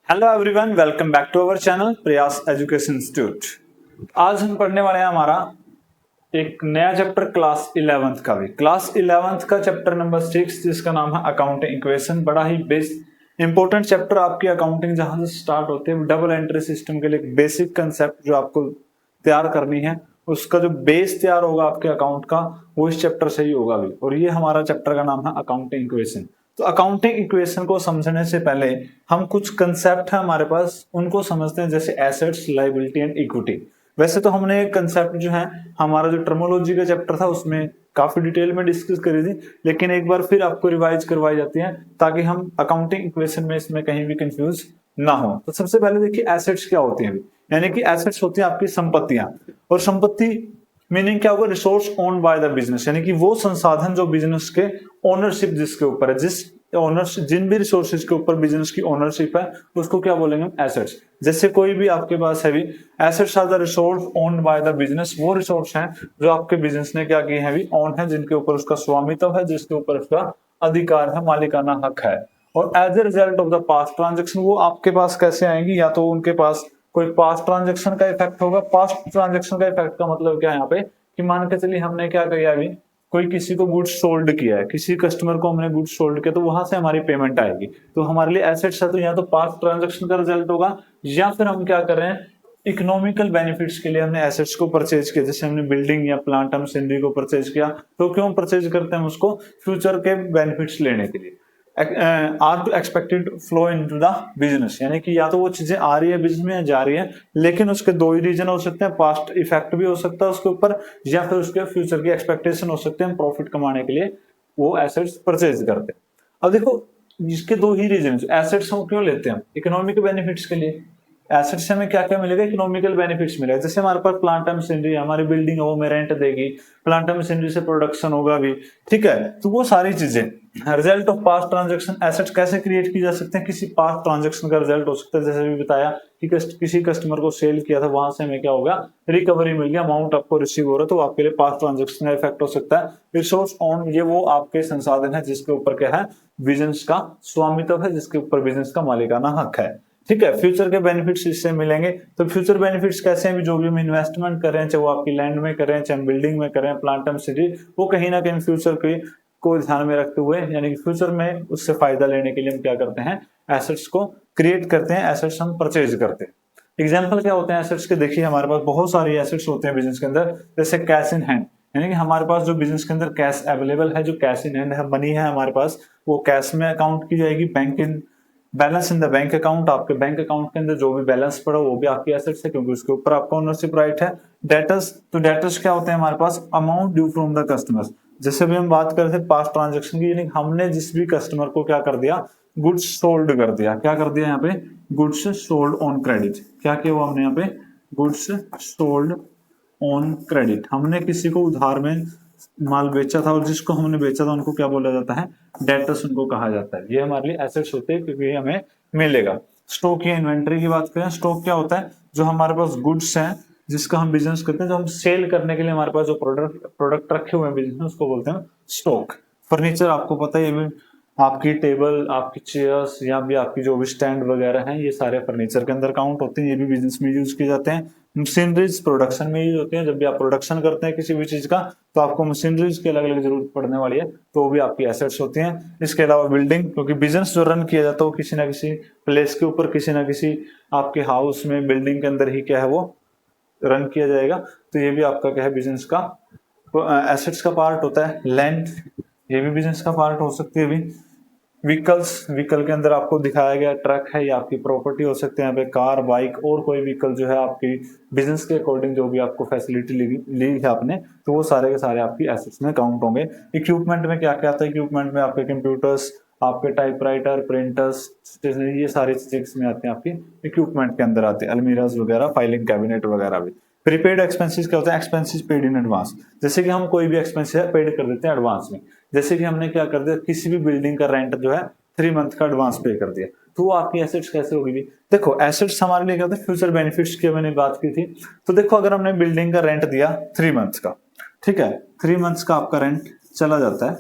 Hello everyone, welcome back to our channel Prayas education institute. आज हम पढ़ने वाले हैं हमारा एक नया चैप्टर क्लास 11th का भी। क्लास 11th का चैप्टर नंबर 6 जिसका नाम है अकाउंटिंग इक्वेशन। बड़ा ही इंपॉर्टेंट चैप्टर आपकी अकाउंटिंग जहां से स्टार्ट होते हैं। डबल एंट्री सिस्टम के लिए एक बेसिक कंसेप्ट जो आपको तैयार करनी है, उसका जो बेस तैयार होगा आपके अकाउंट का, वो इस चैप्टर से ही होगा भी। और ये हमारा चैप्टर का नाम है अकाउंटिंग इक्वेशन। तो अकाउंटिंग इक्वेशन को समझने से पहले हम कुछ कंसेप्ट है हमारे पास, उनको समझते हैं, जैसे एसेट्स, लायबिलिटी एंड इक्विटी। वैसे तो हमने एक कंसेप्ट जो है हमारा जो टर्मोलॉजी का चैप्टर था उसमें काफी डिटेल में डिस्कस करी थी, लेकिन एक बार फिर आपको रिवाइज करवाई जाती है ताकि हम अकाउंटिंग इक्वेशन में इसमें कहीं भी कंफ्यूज ना हो। तो सबसे पहले देखिए एसेट्स क्या होती हैं। यानी कि एसेट्स होती हैं आपकी संपत्तियां। और संपत्ति मीनिंग क्या होगा? Resource owned by the business, यानी कि वो संसाधन जो बिजनेस के ओनरशिप जिसके ऊपर है, जिस ओनर्स जिन भी रिसोर्सेज के ऊपर बिजनेस की ओनरशिप है, उसको क्या बोलेंगे? एसेट्स। जैसे कोई भी आपके पास है भी assets are the resource owned by the business, वो रिसोर्स हैं जो आपके बिजनेस ने क्या किए हैं भी ओन है, जिनके ऊपर उसका स्वामित्व है, जिसके ऊपर उसका अधिकार है, मालिकाना हक है। और as a result of the past transaction वो आपके पास कैसे आएंगी? या तो उनके पास कोई पास्ट ट्रांजेक्शन का इफेक्ट होगा। पास्ट ट्रांजेक्शन का इफेक्ट का मतलब क्या है यहाँ पे कि मान के चलिए हमने क्या किया अभी, कोई किसी को गुड्स सोल्ड किया है, किसी कस्टमर को हमने गुड्स सोल्ड किया, तो वहां से हमारी पेमेंट आएगी। तो हमारे लिए एसेट्स है, तो या तो पास्ट ट्रांजेक्शन का रिजल्ट होगा, या फिर हम क्या कर रहे हैं, इकोनॉमिकल बेनिफिट्स के लिए हमने एसेट्स को परचेज किया। जैसे हमने बिल्डिंग या प्लांट मशीनरी को परचेज किया, तो क्यों परचेज करते हैं? उसको फ्यूचर के बेनिफिट्स लेने के लिए। Are expected flow into the business, यानी कि या तो वो चीजें आ रही है बिजनेस में, जा रही है, लेकिन उसके दो ही रीजन हो सकते हैं। पास्ट इफेक्ट भी हो सकता है उसके ऊपर, या फिर उसके फ्यूचर की एक्सपेक्टेशन हो सकते हैं। प्रॉफिट कमाने के लिए वो एसेट्स परचेज करते हैं। अब देखो, इसके दो ही रीजन। एसेट्स हम क्यों लेते हैं? इकोनॉमिक बेनिफिट्स के लिए। एसेट से हमें क्या क्या मिलेगा? इकोनॉमिकल बेनिफिट्स मिलेगा। जैसे हमारे पास प्लांट मशीनरी है, हमारी बिल्डिंग है, वो हमें रेंट देगी, प्लांट मशीनरी से प्रोडक्शन होगा भी, ठीक है। तो वो सारी चीजें result of past transaction. Assets कैसे क्रिएट की जा सकते हैं? किसी पास्ट ट्रांजेक्शन का रिजल्ट हो सकता है। जैसे भी बताया कि किसी कस्टमर को सेल किया था, वहां से हमें क्या होगा? रिकवरी मिल गया, अमाउंट आपको रिसीव हो रहा है, तो आपके लिए पास्ट ट्रांजेक्शन का इफेक्ट हो सकता है। रिसोर्स ऑन, ये वो आपके संसाधन है जिसके ऊपर क्या है? बिजनेस का स्वामित्व है, जिसके ऊपर बिजनेस का मालिकाना हक है, ठीक है। फ्यूचर के बेनिफिट्स इससे मिलेंगे। तो फ्यूचर बेनिफिट्स कैसे हैं? जो भी हम इन्वेस्टमेंट कर रहे हैं, चाहे वो आपकी लैंड में कर रहे हैं, चाहे हम बिल्डिंग में कर रहे हैं, प्लांट मशीनरी, वो कहीं ना कहीं फ्यूचर को ध्यान में रखते हुए, यानी कि फ्यूचर में उससे फायदा लेने के लिए हम क्या करते हैं? एसेट्स को क्रिएट करते हैं, एसेट्स हम परचेज करते हैं। एग्जाम्पल क्या होते हैं एसेट्स के? देखिए हमारे पास बहुत सारे एसेट्स होते हैं बिजनेस के अंदर। जैसे कैश इन हैंड, यानी कि हमारे पास जो बिजनेस के अंदर कैश अवेलेबल है, जो कैश इन हैंड है, मनी है हमारे पास, वो कैश में अकाउंट की जाएगी। Bank in balance in the bank account, आपके बैंक अकाउंट के अंदर जो भी बैलेंस पड़ा वो भी आपकी एसेट्स है, क्योंकि उसके ऊपर आपका ओनरशिप राइट है। डेटर्स, तो डेटर्स क्या होते हैं हमारे पास? Amount due from the customers. जैसे भी हम बात कर रहे थे पास्ट ट्रांजेक्शन की, यानी हमने जिस भी कस्टमर को क्या कर दिया? गुड्स सोल्ड कर दिया। क्या कर दिया यहाँ पे? Goods sold on credit. क्या किया हुआ हमने यहाँ पे? Goods sold on credit. हमने किसी को उधार में माल बेचा था, और जिसको हमने बेचा था उनको क्या बोला जाता है? डेटर्स उनको कहा जाता है। ये हमारे लिए एसेट्स होते हैं, क्योंकि हमें मिलेगा। स्टॉक या इन्वेंट्री की बात करें, स्टॉक क्या होता है? जो हमारे पास गुड्स हैं जिसका हम बिजनेस करते हैं, जो हम सेल करने के लिए हमारे पास जो प्रोडक्ट रखे हुए हैं बिजनेस में, उसको बोलते हैं स्टॉक। फर्नीचर आपको पता है, ये भी आपकी टेबल, आपकी चेयर्स, या भी आपकी जो भी स्टैंड वगैरह हैं, ये सारे फर्नीचर के अंदर काउंट होते हैं। ये भी बिजनेस में यूज किए जाते हैं। मशीनरीज प्रोडक्शन में यूज होती है। जब भी आप प्रोडक्शन करते हैं किसी भी चीज का, तो आपको मशीनरीज की अलग अलग जरूरत पड़ने वाली है, तो वो भी आपकी एसेट्स होती हैं। इसके अलावा बिल्डिंग, क्योंकि बिजनेस जो रन किया जाता है वो किसी ना किसी प्लेस के ऊपर, किसी ना किसी आपके हाउस में, बिल्डिंग के अंदर ही क्या है, वो रन किया जाएगा। तो ये भी आपका क्या है? बिजनेस का एसेट्स का पार्ट होता है। लैंड, ये भी बिजनेस का पार्ट हो सकती है। अभी व्हीकल्स, व्हीकल के अंदर आपको दिखाया गया ट्रक है, या आपकी प्रॉपर्टी हो सकते हैं यहाँ पे कार, बाइक, और कोई व्हीकल जो है आपकी बिजनेस के अकॉर्डिंग जो भी आपको फैसिलिटी ली है आपने, तो वो सारे के सारे आपकी एसेट्स में काउंट होंगे। इक्विपमेंट में क्या क्या आता है? इक्विपमेंट में आपके कंप्यूटर्स, आपके टाइपराइटर, प्रिंटर्स, स्टेशनरी, ये सारी चीजें इसमें आती हैं, आपकी इक्विपमेंट के अंदर आते हैं। अलमीराज वगैरह, फाइलिंग कैबिनेट वगैरह भी। प्रीपेड एक्सपेंसेस क्या होता है? Expenses paid in advance. जैसे कि हम कोई भी एक्सपेंस है पेड कर देते हैं एडवांस में। जैसे कि हमने क्या कर दिया, किसी भी बिल्डिंग का रेंट जो है 3 मंथ का एडवांस पे कर दिया, तो वो आपकी एसेट्स कैसे होगी? देखो एसेट्स हमारे लिए क्या होता है? फ्यूचर बेनिफिट्स की मैंने बात की थी। तो देखो अगर हमने बिल्डिंग का रेंट दिया 3 मंथ्स का, ठीक है, 3 मंथ्स का आपका रेंट चला जाता है,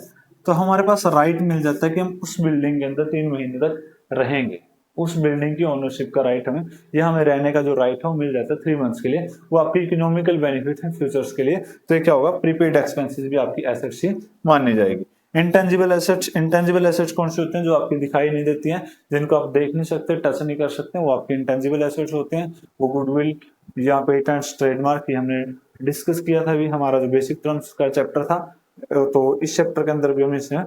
तो हमारे पास राइट मिल जाता है कि हम उस बिल्डिंग के अंदर 3 महीने तक रहेंगे। उस बिल्डिंग की ओनरशिप का राइट हमें, या हमें रहने का जो राइट है वो मिल जाता है 3 मंथ्स के लिए। वो आपकी इकोनॉमिकल बेनिफिट है फ्यूचर्स के लिए। तो ये क्या होगा, प्रीपेड एक्सपेंसेस भी आपकी एसेट्स ही मानी जाएगी। इंटेंजिबल एसेट्स कौन से होते हैं, जो आपकी दिखाई नहीं देती हैं, जिनको आप देख नहीं सकते, टच नहीं कर सकते, वो आपके इंटेंजिबल एसेट्स होते हैं। वो गुडविल या पेटेंट्स, ट्रेडमार्क, ये हमने डिस्कस किया था अभी, हमारा जो बेसिक टर्म्स का चैप्टर था। तो इस चैप्टर के अंदर भी हम इसमें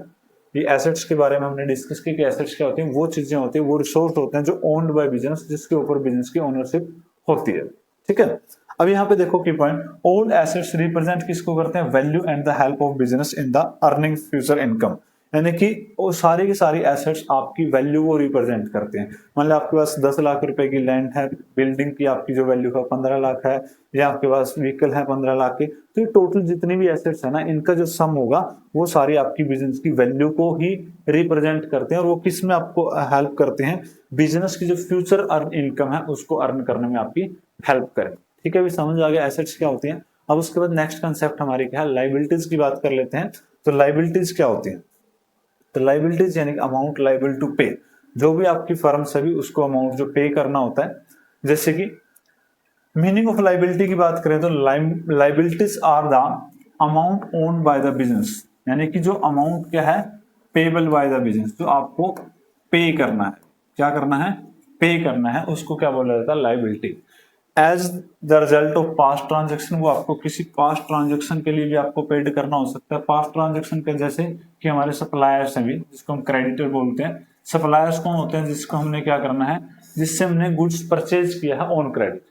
ये एसेट्स के बारे में हमने डिस्कस की कि एसेट्स क्या होती हैं। वो चीजें होती हैं, वो रिसोर्स होते हैं जो ओन्ड बाय बिजनेस, जिसके ऊपर बिजनेस की ओनरशिप होती है। ठीक है, अब यहाँ पे देखो की पॉइंट, ऑल एसेट्स रिप्रेजेंट किसको करते हैं, value and the help of business in the earning future income. यानी कि वो सारी की सारी एसेट्स आपकी वैल्यू को रिप्रेजेंट करते हैं। मान लो आपके पास 10 लाख रुपए की लैंड है, बिल्डिंग की आपकी जो वैल्यू है 15 लाख है, या आपके पास व्हीकल है 15 लाख की, तो ये टोटल जितनी भी एसेट्स है ना, इनका जो सम होगा वो सारी आपकी बिजनेस की वैल्यू को ही रिप्रेजेंट करते हैं। और वो किस में आपको हेल्प करते हैं, बिजनेस की जो फ्यूचर अर्न इनकम है उसको अर्न करने में आपकी हेल्प करें। ठीक है, अभी समझ आ गया एसेट्स क्या होती हैं। अब उसके बाद नेक्स्ट कंसेप्ट हमारी क्या है, लाइबिलिटीज की बात कर लेते हैं। तो लाइबिलिटीज क्या होती है, तो लाइबिलिटीज यानी अमाउंट लाइबल टू पे, जो भी आपकी फर्म से भी उसको अमाउंट जो पे करना होता है। जैसे कि मीनिंग ऑफ लाइबिलिटी की बात करें तो liabilities are the amount owned by the business, यानी कि जो अमाउंट क्या है, पेबल बाय द बिजनेस, जो आपको पे करना है, क्या करना है, पे करना है, उसको क्या बोला जाता है, liability. As the result of past transaction, वो आपको किसी पास्ट ट्रांजेक्शन के लिए भी आपको पेड करना हो सकता है। पास्ट ट्रांजेक्शन के जैसे कि हमारे सप्लायर्स हैं भी, जिसको हम क्रेडिटर बोलते हैं। सप्लायर्स कौन होते हैं, जिसको हमने क्या करना है, जिससे हमने गुड्स परचेज किया है ऑन क्रेडिट,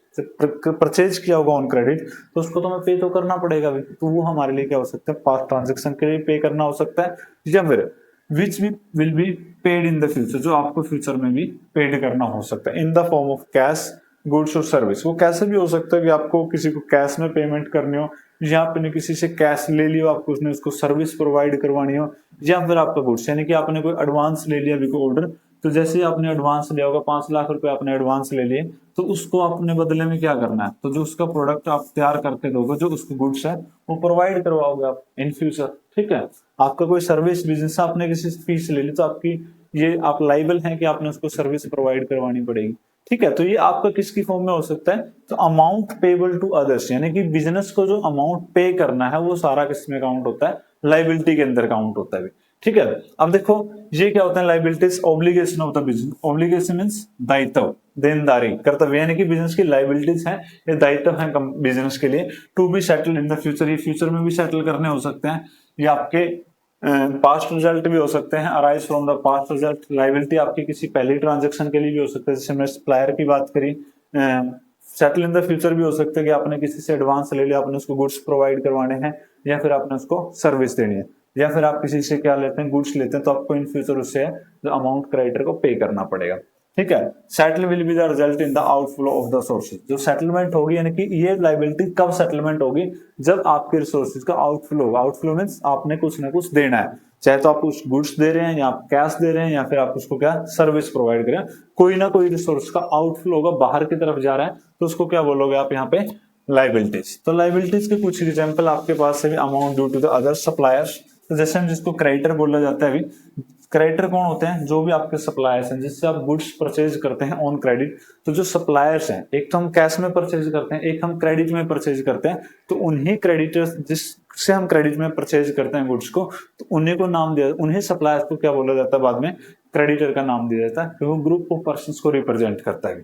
परचेज किया होगा ऑन क्रेडिट, तो उसको तो हमें पे तो करना पड़ेगा भी। तो वो हमारे लिए क्या हो सकता है, पास्ट ट्रांजेक्शन के लिए पे करना हो सकता है, या फिर विच भी will be paid in the future, जो आपको फ्यूचर में भी पेड करना हो सकता है in the form of cash, goods और सर्विस। वो कैसे भी हो सकता है कि आपको किसी को कैश में पेमेंट करनी हो, या आपने किसी से कैश ले लिया, आपको उसने उसको सर्विस प्रोवाइड करवानी हो, या फिर आपका गुड्स, यानी कि आपने कोई एडवांस ले लिया अभी कोई ऑर्डर, तो जैसे ही आपने एडवांस लिया होगा 5 लाख रुपए आपने एडवांस ले लिए, तो उसको आपने बदले में क्या करना है, तो जो उसका प्रोडक्ट आप तैयार करके दोगे, जो उसको गुड्स है वो प्रोवाइड करवाओगे आप इन फ्यूचर। ठीक है, आपका कोई सर्विस बिजनेस, आपने किसी से फीस ले ली, तो आपकी ये आप लाइबल हैं कि आपने उसको सर्विस प्रोवाइड करवानी पड़ेगी। ठीक है, तो ये आपका किसकी फॉर्म में हो सकता है, तो अमाउंट पेबल टू अदर्स, यानी कि बिजनेस को जो अमाउंट पे करना है वो सारा किसमें काउंट होता है, लाइबिलिटी के अंदर काउंट होता है। ठीक है, अब देखो ये क्या होता है, liabilities obligation of the business. Obligation means दायित्व, देनदारी, कर्तव्य, यानी कि बिजनेस की लाइबिलिटीज हैं, ये दायित्व है बिजनेस के लिए। To be settle in the future, ये फ्यूचर में भी सेटल करने हो सकते हैं, ये आपके पास्ट रिजल्ट भी हो सकते हैं, arise from the past result. Liability आपकी किसी पहली ट्रांजेक्शन के लिए भी हो सकता है, जैसे हमने सप्लायर की बात करी। सेटल इन द फ्यूचर भी हो सकता है कि आपने किसी से एडवांस ले लिया, आपने उसको गुड्स प्रोवाइड करवाने हैं, या फिर आपने उसको सर्विस देनी है, या फिर आप किसी से क्या लेते हैं, गुड्स लेते हैं, तो आपको इन फ्यूचर उससे जो अमाउंट क्रेडिटर को पे करना पड़ेगा। ठीक है, settle will be the result in the outflow of the sources. जो सेटलमेंट होगी, यानी कि ये लाइबिलिटी कब सेटलमेंट होगी, जब आपके रिसोर्सेज का आउटफ्लो होगा। आउटफ्लो मींस आपने कुछ ना कुछ देना है, चाहे तो आप कुछ गुड्स दे रहे हैं, या आप कैश दे रहे हैं, या फिर आप उसको क्या सर्विस प्रोवाइड कर रहे हैं, कोई ना कोई रिसोर्स का आउटफ्लो होगा, बाहर की तरफ जा रहा है, तो उसको क्या बोलोगे आप यहाँ पे, लाइबिलिटीज। तो लाइबिलिटीज के कुछ एग्जांपल आपके पास से भी, amount due to the other suppliers. तो जैसे हम जिसको क्रेडिटर बोला जाता है अभी, क्रेडिटर कौन होते हैं, जो भी आपके सप्लायर्स हैं, जिससे आप गुड्स परचेज करते हैं ऑन क्रेडिट। तो जो सप्लायर्स हैं, एक तो हम कैश में परचेज करते हैं, एक हम क्रेडिट में परचेज करते हैं, तो उन्हीं क्रेडिटर्स जिससे हम क्रेडिट में परचेज करते हैं गुड्स को, तो उन्हीं को नाम दिया, उन्हीं सप्लायर्स को क्या बोला जाता है, बाद में क्रेडिटर का नाम दिया जाता है, क्योंकि वो ग्रुप ऑफ पर्संस को रिप्रेजेंट करता है।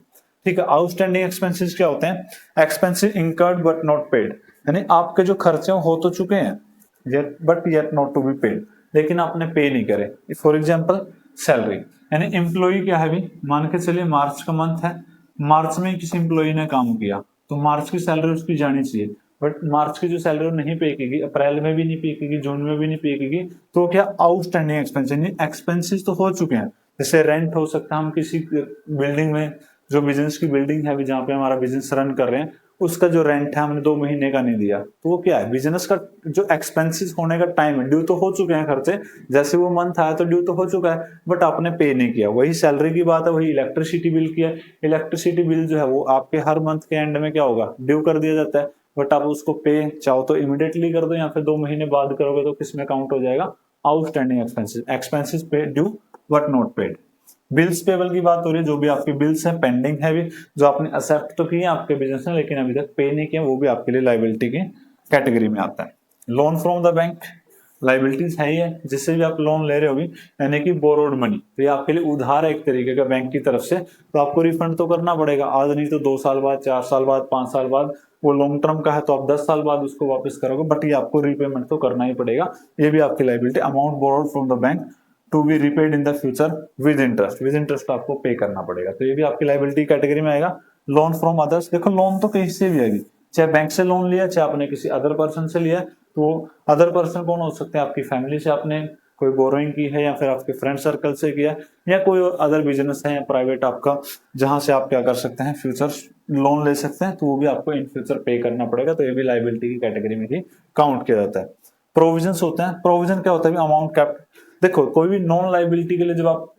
ठीक है, आउटस्टैंडिंग एक्सपेंसेस क्या होते हैं, expenses incurred but not paid, यानी आपके जो खर्चे हो तो चुके हैं, but yet not to be paid, लेकिन आपने पे नहीं करे। फॉर एग्जांपल सैलरी, यानी एम्प्लॉय क्या है, भी मान के चलिए मार्च का मंथ है, मार्च में किसी एम्प्लॉय ने काम किया, तो मार्च की सैलरी उसकी जानी चाहिए, बट मार्च की जो सैलरी नहीं पे की, अप्रैल में भी नहीं पे की, जून में भी नहीं पे की, तो क्या आउटस्टैंडिंग एक्सपेंस, यानी एक्सपेंसेस तो हो चुके हैं। जैसे रेंट हो सकता है, हम किसी बिल्डिंग में, जो बिजनेस की बिल्डिंग है जहाँ पे हमारा बिजनेस रन कर रहे हैं, उसका जो रेंट है हमने 2 महीने का नहीं दिया, तो वो क्या है, बिजनेस का जो एक्सपेंसेस होने का टाइम है, ड्यू तो हो चुके हैं खर्चे, जैसे वो मंथ आया तो ड्यू तो हो चुका है, बट आपने पे नहीं किया। वही सैलरी की बात है, वही इलेक्ट्रिसिटी बिल की है, इलेक्ट्रिसिटी बिल जो है वो आपके हर मंथ के एंड में क्या होगा, ड्यू कर दिया जाता है, बट आप उसको पे चाहो तो इमीडिएटली कर दो, या फिर 2 महीने बाद करोगे, तो किस में काउंट हो जाएगा, आउटस्टैंडिंग एक्सपेंसेस, एक्सपेंसेस पे due but not paid. Bills payable की बात हो रही है, जो भी आपके बिल्स हैं पेंडिंग है भी, जो आपने एक्सेप्ट तो किए आपके बिजनेस ने लेकिन अभी तक पे नहीं किए, वो भी आपके लिए लायबिलिटी की कैटेगरी में आता है। Loan from the bank, liabilities है ही है, जिससे भी आप लोन ले रहे होगी, यानी कि बोरोड मनी, तो ये आपके लिए उधार है एक तरीके का बैंक की तरफ से, तो आपको रिफंड तो करना पड़ेगा, आज नहीं तो 2 साल बाद, 4 साल बाद, 5 साल बाद। वो लॉन्ग टर्म का है तो आप 10 साल बाद उसको वापस करोगे, बट ये आपको रीपेमेंट तो करना ही पड़ेगा। ये भी आपकी liability, amount borrowed from the bank to be repaid in the future with interest आपको पे करना पड़ेगा, तो ये भी आपकी लाइबिलिटी कैटेगरी में आएगा। लोन फ्रॉम अदर्स, देखो लोन तो कहीं से भी आएगी, चाहे बैंक से लोन लिया, चाहे आपने किसी अदर पर्सन से लिया, तो अदर पर्सन कौन हो सकते हैं, आपकी फैमिली से आपने कोई बोरोइंग की है, या फिर आपके फ्रेंड सर्कल से किया, या कोई अदर बिजनेस है या प्राइवेट आपका, जहां से आप क्या कर सकते हैं, फ्यूचर लोन ले सकते हैं, तो वो भी आपको इन फ्यूचर पे करना पड़ेगा, तो ये भी लाइबिलिटी की कैटेगरी में ही काउंट किया जाता है। प्रोविजन होते हैं, प्रोविजन क्या होता है, अमाउंट कैप, देखो कोई भी नॉन लाइबिलिटी के लिए जब आप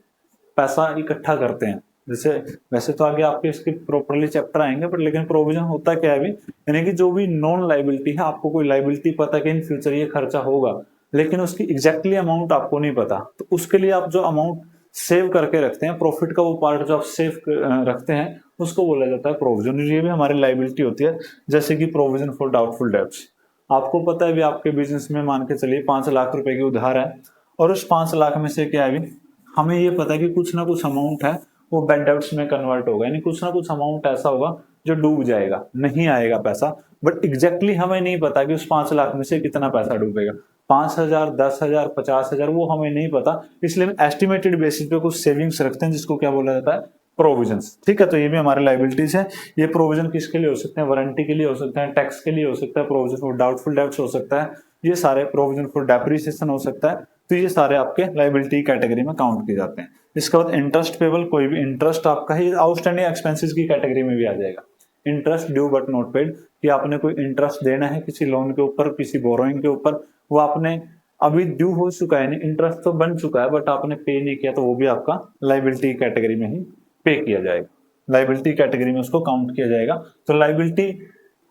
पैसा इकट्ठा करते हैं, जैसे वैसे तो आगे आपके इसके प्रॉपरली चैप्टर आएंगे, बट लेकिन प्रोविजन होता क्या है अभी, यानी कि जो भी नॉन लाइबिलिटी है, आपको कोई लाइबिलिटी पता कि इन फ्यूचर ये खर्चा होगा, लेकिन उसकी एग्जैक्टली अमाउंट आपको नहीं पता, तो उसके लिए आप जो अमाउंट सेव करके रखते हैं, प्रॉफिट का वो पार्ट जो आप सेव रखते हैं, उसको बोला जाता है प्रोविजन। ये भी हमारी लाइबिलिटी होती है, जैसे कि प्रोविजन फॉर डाउटफुल डेब्ट्स। आपको पता है भी आपके बिजनेस में मान के चलिए 5 लाख रुपए की उधार है, और उस 5 लाख में से क्या है भी, हमें ये पता है कि कुछ ना कुछ अमाउंट है वो बैड डेब्ट्स में कन्वर्ट होगा, यानी कुछ ना कुछ अमाउंट ऐसा होगा जो डूब जाएगा, नहीं आएगा पैसा, बट एग्जैक्टली हमें नहीं पता कि उस 5 लाख में से कितना पैसा डूबेगा, 5,000, 10,000, 50,000, वो हमें नहीं पता, इसलिए हम एस्टिमेटेड बेसिस पे कुछ सेविंग्स रखते हैं, जिसको क्या बोला जाता है, प्रोविजंस। ठीक है, तो ये भी हमारे लाइबिलिटीज है। ये प्रोविजन किसके लिए हो सकते हैं, वारंटी के लिए हो सकते हैं, टैक्स के लिए हो सकता है, प्रोविजन फॉर डाउटफुल डेब्ट्स हो सकता है, ये सारे प्रोविजन फॉर डेप्रिसिएशन हो सकता है, तो ये सारे आपके लाइबिलिटी कैटेगरी में काउंट किए जाते हैं। इसके बाद इंटरेस्ट पेबल, कोई भी इंटरेस्ट आपका ही आउटस्टैंडिंग एक्सपेंसेस की कैटेगरी में भी आ जाएगा। Interest due but not paid, कि आपने कोई इंटरेस्ट देना है किसी लोन के ऊपर, किसी बोरोइंग के ऊपर, वो आपने अभी ड्यू हो चुका है, इंटरेस्ट तो बन चुका है बट आपने पे नहीं किया, तो वो भी आपका लाइबिलिटी कैटेगरी में ही पे किया जाएगा, लाइबिलिटी कैटेगरी में उसको काउंट किया जाएगा। तो लाइबिलिटी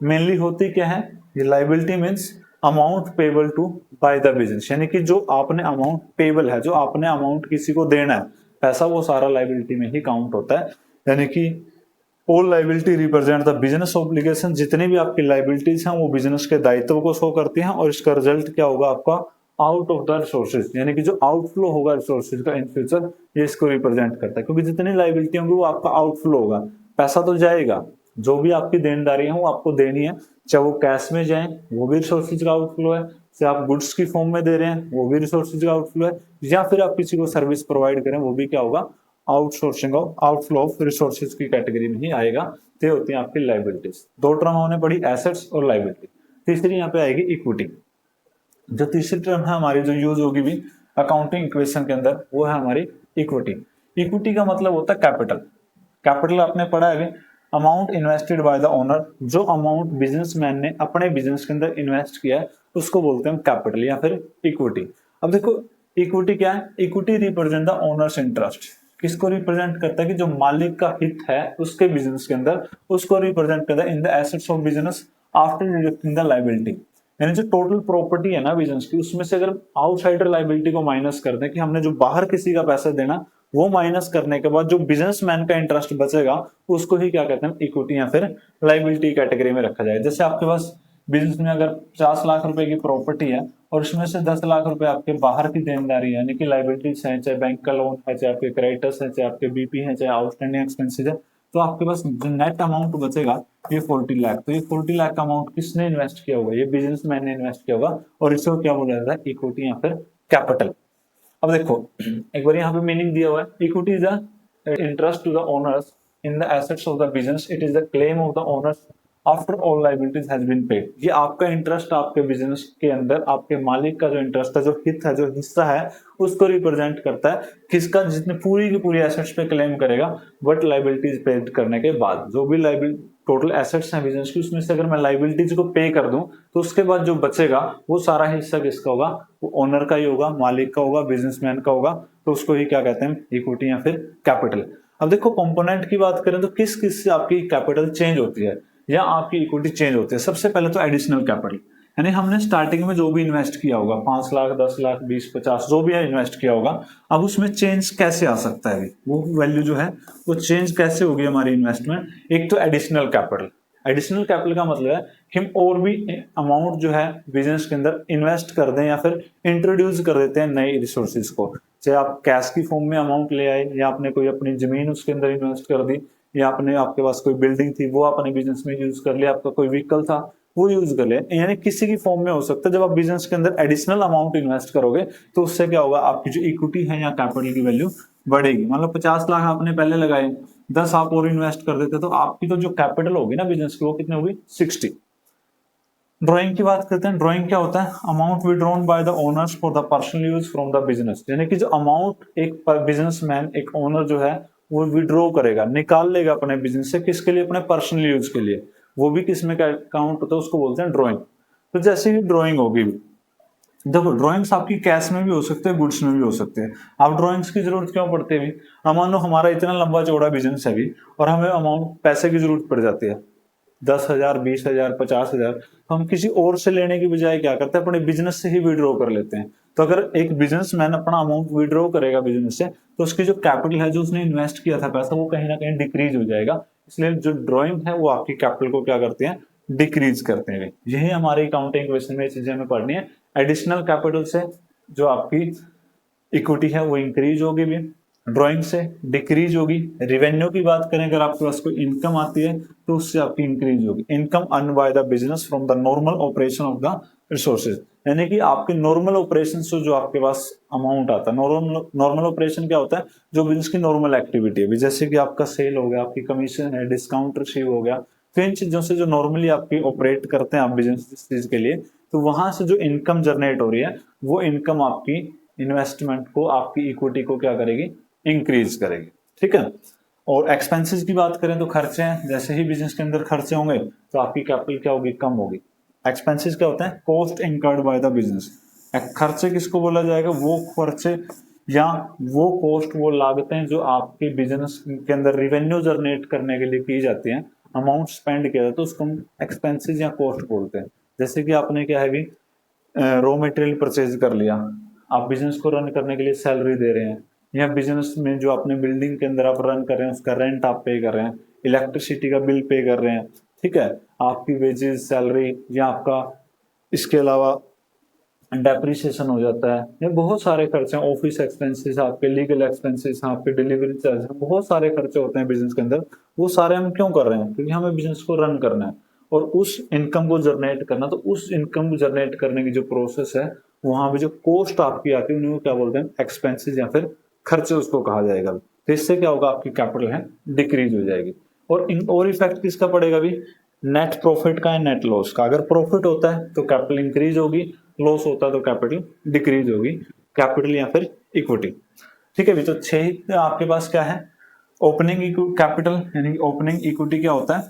मेनली होती क्या है, ये liability means amount payable to by the business, यानी कि जो आपने अमाउंट पेबल है, जो आपने अमाउंट किसी को देना है पैसा, वो सारा लाइबिलिटी में ही काउंट होता है। यानी कि all liability represent the business obligation, जितनी भी आपकी लाइबिलिटीज हैं वो बिजनेस के दायित्व को शो करती हैं, और इसका रिजल्ट क्या होगा आपका, आउट ऑफ द रिसोर्सेज, यानी कि जो आउटफ्लो होगा रिसोर्सेज का इन फ्यूचर, ये इसको रिप्रेजेंट करता है, क्योंकि जितनी लाइबिलिटी होंगी वो आपका आउटफ्लो होगा, पैसा तो जाएगा, जो भी आपकी देनदारी है वो आपको देनी है, चाहे वो कैश में जाए वो भी रिसोर्सेज का आउटफ्लो है, चाहे आप गुड्स की फॉर्म में दे रहे हैं वो भी रिसोर्सेज का आउटफ्लो है, या फिर आप किसी को सर्विस प्रोवाइड करें वो भी क्या होगा, outsourcing of outflow of resources की कैटेगरी में ही आएगा। तो होती है आपकी लाइबिलिटीज। दो टर्म हमने पढ़ी, एसेट्स और लाइबिलिटी। तीसरी यहाँ पे आएगी इक्विटी। जो तीसरी टर्म है हमारी जो यूज होगी भी अकाउंटिंग इक्वेशन के अंदर, वो है हमारी इक्विटी। इक्विटी का मतलब होता है कैपिटल। कैपिटल आपने पढ़ा है, amount invested by the owner, जो अमाउंट बिजनेसमैन ने अपने बिजनेस के अंदर इन्वेस्ट किया है उसको बोलते हैं कैपिटल या फिर इक्विटी। अब देखो इक्विटी क्या है, equity represent the owners interest. किसको रिप्रेजेंट करता है, कि जो मालिक का हित है उसके बिजनेस के अंदर, उसको रिप्रेजेंट करता है इन the assets of business after deducting the liability. यानी जो टोटल प्रॉपर्टी है ना बिजनेस की, उसमें से अगर आउटसाइडर लायबिलिटी को माइनस कर दें, कि हमने जो बाहर किसी का पैसा देना, वो माइनस करने के बाद जो बिजनेसमैन का इंटरेस्ट बचेगा उसको ही क्या कहते हैं, इक्विटी या फिर लायबिलिटी कैटेगरी में रखा जाए। जैसे आपके पास बिजनेस में अगर 50 लाख रुपए की प्रॉपर्टी है और उसमें से 10 लाख रुपए आपके बाहर की देनदारी है, यानी कि लायबिलिटीज है, चाहे बैंक का लोन है, चाहे आपके क्रेडिटर्स है, चाहे आपके बीपी है, चाहे आउटस्टैंडिंग एक्सपेंसेस है, तो आपके पास जो नेट अमाउंट बचेगा ये 40 लाख। तो ये 40 लाख का अमाउंट किसने इन्वेस्ट किया होगा, ये बिजनेसमैन ने इन्वेस्ट किया होगा, और इसको क्या बोला जाता है, इक्विटी या फिर कैपिटल। अब देखो एक बार यहाँ पे मीनिंग दिया हुआ है, equity is the interest to the owners in the assets of the business, it is the claim of the owners after all liabilities has been paid. ये आपका इंटरेस्ट आपके बिजनेस के अंदर, आपके मालिक का जो इंटरेस्ट है, जो हित है, जो हिस्सा है, उसको रिप्रेजेंट करता है, किसका, जितने पूरी की पूरी एसेट्स पे क्लेम करेगा बट लायबिलिटीज पे करने के बाद। जो भी लायबिलिटी टोटल एसेट्स हैं बिजनेस की, उसमें से अगर मैं लायबिलिटीज को पे कर दूं तो उसके बाद जो बचेगा वो सारा हिस्सा किसका होगा, वो ओनर का ही होगा, मालिक का होगा, बिजनेसमैन का होगा, तो उसको ही क्या कहते हैं, इक्विटी या फिर कैपिटल। अब देखो कंपोनेंट की बात करें तो किस किस से आपकी कैपिटल चेंज होती है या आपकी इक्विटी चेंज होती है। सबसे पहले तो एडिशनल कैपिटल, यानी हमने स्टार्टिंग में जो भी इन्वेस्ट किया होगा 5 लाख 10 लाख 20 50 जो भी है इन्वेस्ट किया होगा, अब उसमें चेंज कैसे आ सकता है, वो वैल्यू जो है वो चेंज कैसे होगी हमारी इन्वेस्टमेंट। एक तो एडिशनल कैपिटल, एडिशनल कैपिटल का मतलब है कि हम और भी अमाउंट जो है बिजनेस के अंदर इन्वेस्ट कर दें या फिर इंट्रोड्यूस कर देते हैं नए रिसोर्सेज को, चाहे आप कैश की फॉर्म में अमाउंट ले आए या आपने कोई अपनी जमीन उसके अंदर इन्वेस्ट कर दी या आपने आपके पास कोई बिल्डिंग थी वो अपने बिजनेस में यूज कर लिया, आपका कोई व्हीकल था वो यूज कर लिया, यानी किसी की फॉर्म में हो सकता है। जब आप बिजनेस के अंदर एडिशनल अमाउंट इन्वेस्ट करोगे तो उससे क्या होगा, आपकी जो इक्विटी है या कैपिटल की वैल्यू बढ़ेगी। मतलब 50 लाख आपने पहले लगाए, 10 आप और इन्वेस्ट कर देते तो आपकी तो जो कैपिटल होगी ना बिजनेस की वो कितनी होगी, 60। ड्राइंग की बात करते हैं। ड्राइंग क्या होता है, amount withdrawn by the owners for the personal use from the business, यानी कि जो अमाउंट एक बिजनेसमैन एक ओनर जो है वो विड्रॉ करेगा, निकाल लेगा अपने बिजनेस से, किसके लिए, अपने पर्सनल यूज के लिए, वो भी किसमें काउंट होता है, उसको बोलते हैं ड्राइंग। तो जैसे ही ड्राइंग होगी, देखो ड्राइंग्स आपकी कैश में भी हो सकते हैं, गुड्स में भी हो सकते हैं। आप ड्राइंग्स की जरूरत क्यों पड़ती है, मान लो हमारा इतना लंबा चौड़ा बिजनेस है भी और हमें अमाउंट पैसे की जरूरत पड़ जाती है 10,000 20,000 50,000, तो हम किसी और से लेने की बजाय क्या करते हैं, अपने बिजनेस से ही विड्रॉ कर लेते हैं। तो अगर एक बिजनेसमैन अपना अमाउंट विड्रॉ करेगा बिजनेस से, तो उसकी जो कैपिटल है, जो उसने इन्वेस्ट किया था पैसा, वो कहीं ना कहीं डिक्रीज हो जाएगा। इसलिए जो ड्राइंग है वो आपकी कैपिटल को क्या करती है, डिक्रीज करते हैं। यही हमारे अकाउंटिंग क्वेश्चन में चीजें हमें पढ़नी है। एडिशनल कैपिटल से जो आपकी इक्विटी है वो इंक्रीज होगी भी, ड्राइंग से डिक्रीज होगी। रिवेन्यू की बात करें, अगर आपके पास कोई इनकम आती है तो उससे आपकी इंक्रीज होगी। Income earn by the business from the normal operation of the resources, यानी कि आपके नॉर्मल ऑपरेशन से जो आपके पास अमाउंट आता है। नॉर्मल ऑपरेशन क्या होता है, जो बिजनेस की नॉर्मल एक्टिविटी है, जैसे कि आपका सेल हो गया, आपकी कमीशन है, डिस्काउंट रिसीव हो गया, तो इन चीजों से जो नॉर्मली आपकी ऑपरेट करते हैं आप बिजनेस चीज के लिए, तो वहां से जो इनकम जनरेट हो रही है वो इनकम आपकी इन्वेस्टमेंट को, आपकी इक्विटी को क्या करेगी, इंक्रीज करेगी। ठीक है। और एक्सपेंसेस की बात करें तो खर्चे हैं, जैसे ही बिजनेस के अंदर खर्चे होंगे तो आपकी कैपिटल क्या होगी, कम होगी। एक्सपेंसेस क्या होता है, cost incurred by the business. खर्चे किसको बोला जाएगा, वो खर्चे या वो कॉस्ट, वो लागतें जो आपके बिजनेस के अंदर रिवेन्यू जनरेट करने के लिए की जाती हैं, अमाउंट स्पेंड किया जाता है, उसको हम एक्सपेंसेस या कॉस्ट बोलते हैं। जैसे कि आपने क्या है भी रॉ मटेरियल परचेज कर लिया, आप बिजनेस को रन करने के लिए सैलरी दे रहे हैं, या बिजनेस में जो अपने बिल्डिंग के अंदर आप रन कर रहे हैं उसका रेंट आप पे कर रहे हैं, इलेक्ट्रिसिटी का बिल पे कर रहे हैं, ठीक है, आपकी वेजेस सैलरी, या आपका इसके अलावा डेप्रिसिएशन हो जाता है, ये बहुत सारे खर्चे हैं, ऑफिस एक्सपेंसेस, आपके लीगल एक्सपेंसेस, आपके डिलीवरी चार्ज, बहुत सारे खर्चे होते हैं बिजनेस के अंदर। वो सारे हम क्यों कर रहे हैं, क्योंकि हमें बिजनेस को रन करना है और उस इनकम को जनरेट करना। तो उस इनकम को जनरेट करने की जो प्रोसेस है, वहां पे जो कॉस्ट आपकी आती है उन्हें क्या बोलते हैं, एक्सपेंसेस या फिर खर्चे उसको कहा जाएगा। तो इससे क्या होगा, आपकी कैपिटल है डिक्रीज हो जाएगी। और इफेक्ट किसका पड़ेगा भी, नेट प्रॉफिट का है, नेट लॉस का। अगर प्रॉफिट होता है तो कैपिटल इंक्रीज होगी, लॉस होता है तो कैपिटल डिक्रीज होगी, कैपिटल या फिर इक्विटी। ठीक है भी, तो 6 आपके पास क्या है, ओपनिंग कैपिटल यानी ओपनिंग इक्विटी क्या होता है,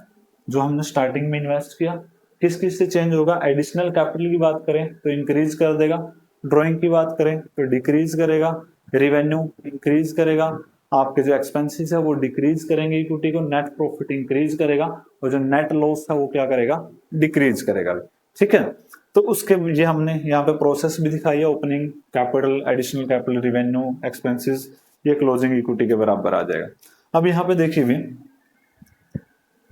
जो हमने स्टार्टिंग में इन्वेस्ट किया, किस किस से चेंज होगा। एडिशनल कैपिटल की बात करें तो इंक्रीज कर देगा, ड्राइंग की बात करें तो डिक्रीज करेगा, रेवेन्यू इंक्रीज करेगा, आपके जो एक्सपेंसेस है वो डिक्रीज करेंगे इक्विटी को, नेट प्रॉफिट इंक्रीज करेगा, और जो नेट लॉस है वो क्या करेगा, डिक्रीज करेगा। ठीक है, तो उसके ये हमने यहाँ पे प्रोसेस भी दिखाई है, opening capital, additional capital, revenue, expenses, ये क्लोजिंग इक्विटी के बराबर आ जाएगा। अब यहाँ पे देखिए भी,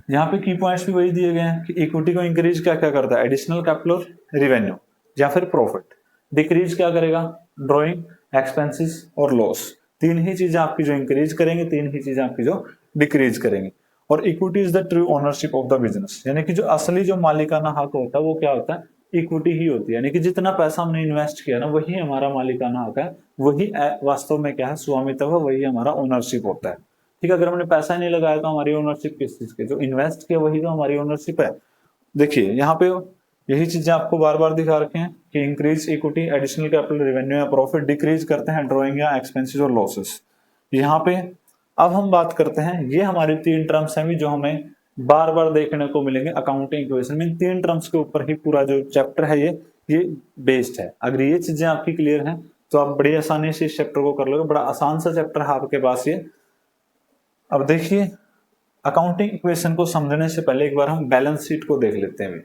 यहाँ पे की पॉइंट्स भी वही दिए गए हैं कि इक्विटी को इंक्रीज क्या क्या करता है, एडिशनल कैपिटल और रेवेन्यू या फिर प्रॉफिट। डिक्रीज क्या करेगा, ड्राइंग, एक्सपेंसेस और लॉस। 3 ही चीजें आपकी जो इंक्रीज करेंगे, 3 ही चीजें आपकी जो डिक्रीज करेंगे। और equity is the true ownership of the business, यानी कि जो असली जो मालिकाना हक होता है वो क्या होता है, इक्विटी ही होती है। यानी कि जितना पैसा हमने इन्वेस्ट किया ना, वही हमारा मालिकाना हक है, वही वास्तव में क्या है, स्वामित्व है, वही हमारा ओनरशिप होता है। ठीक है, अगर हमने पैसा नहीं लगाया तो हमारी ओनरशिप किस चीज की, जो इन्वेस्ट किया वही तो हमारी ओनरशिप है। देखिए यहाँ पे यही चीजें आपको बार बार दिखा रखे हैं कि increase equity, additional capital, revenue या प्रॉफिट, डिक्रीज करते हैं ड्राइंग या एक्सपेंसेस और लॉसेस। यहाँ पे अब हम बात करते हैं, ये हमारी 3 टर्म्स हैं जो हमें बार बार देखने को मिलेंगे अकाउंटिंग इक्वेशन में। 3 टर्म्स के ऊपर ही पूरा जो चैप्टर है ये बेस्ड है। अगर ये चीजें आपकी क्लियर हैं तो आप बड़ी आसानी से इस चैप्टर को कर लोगे। बड़ा आसान सा चैप्टर है आपके पास ये। अब देखिए, अकाउंटिंग इक्वेशन को समझने से पहले एक बार हम बैलेंस शीट को देख लेते हैं।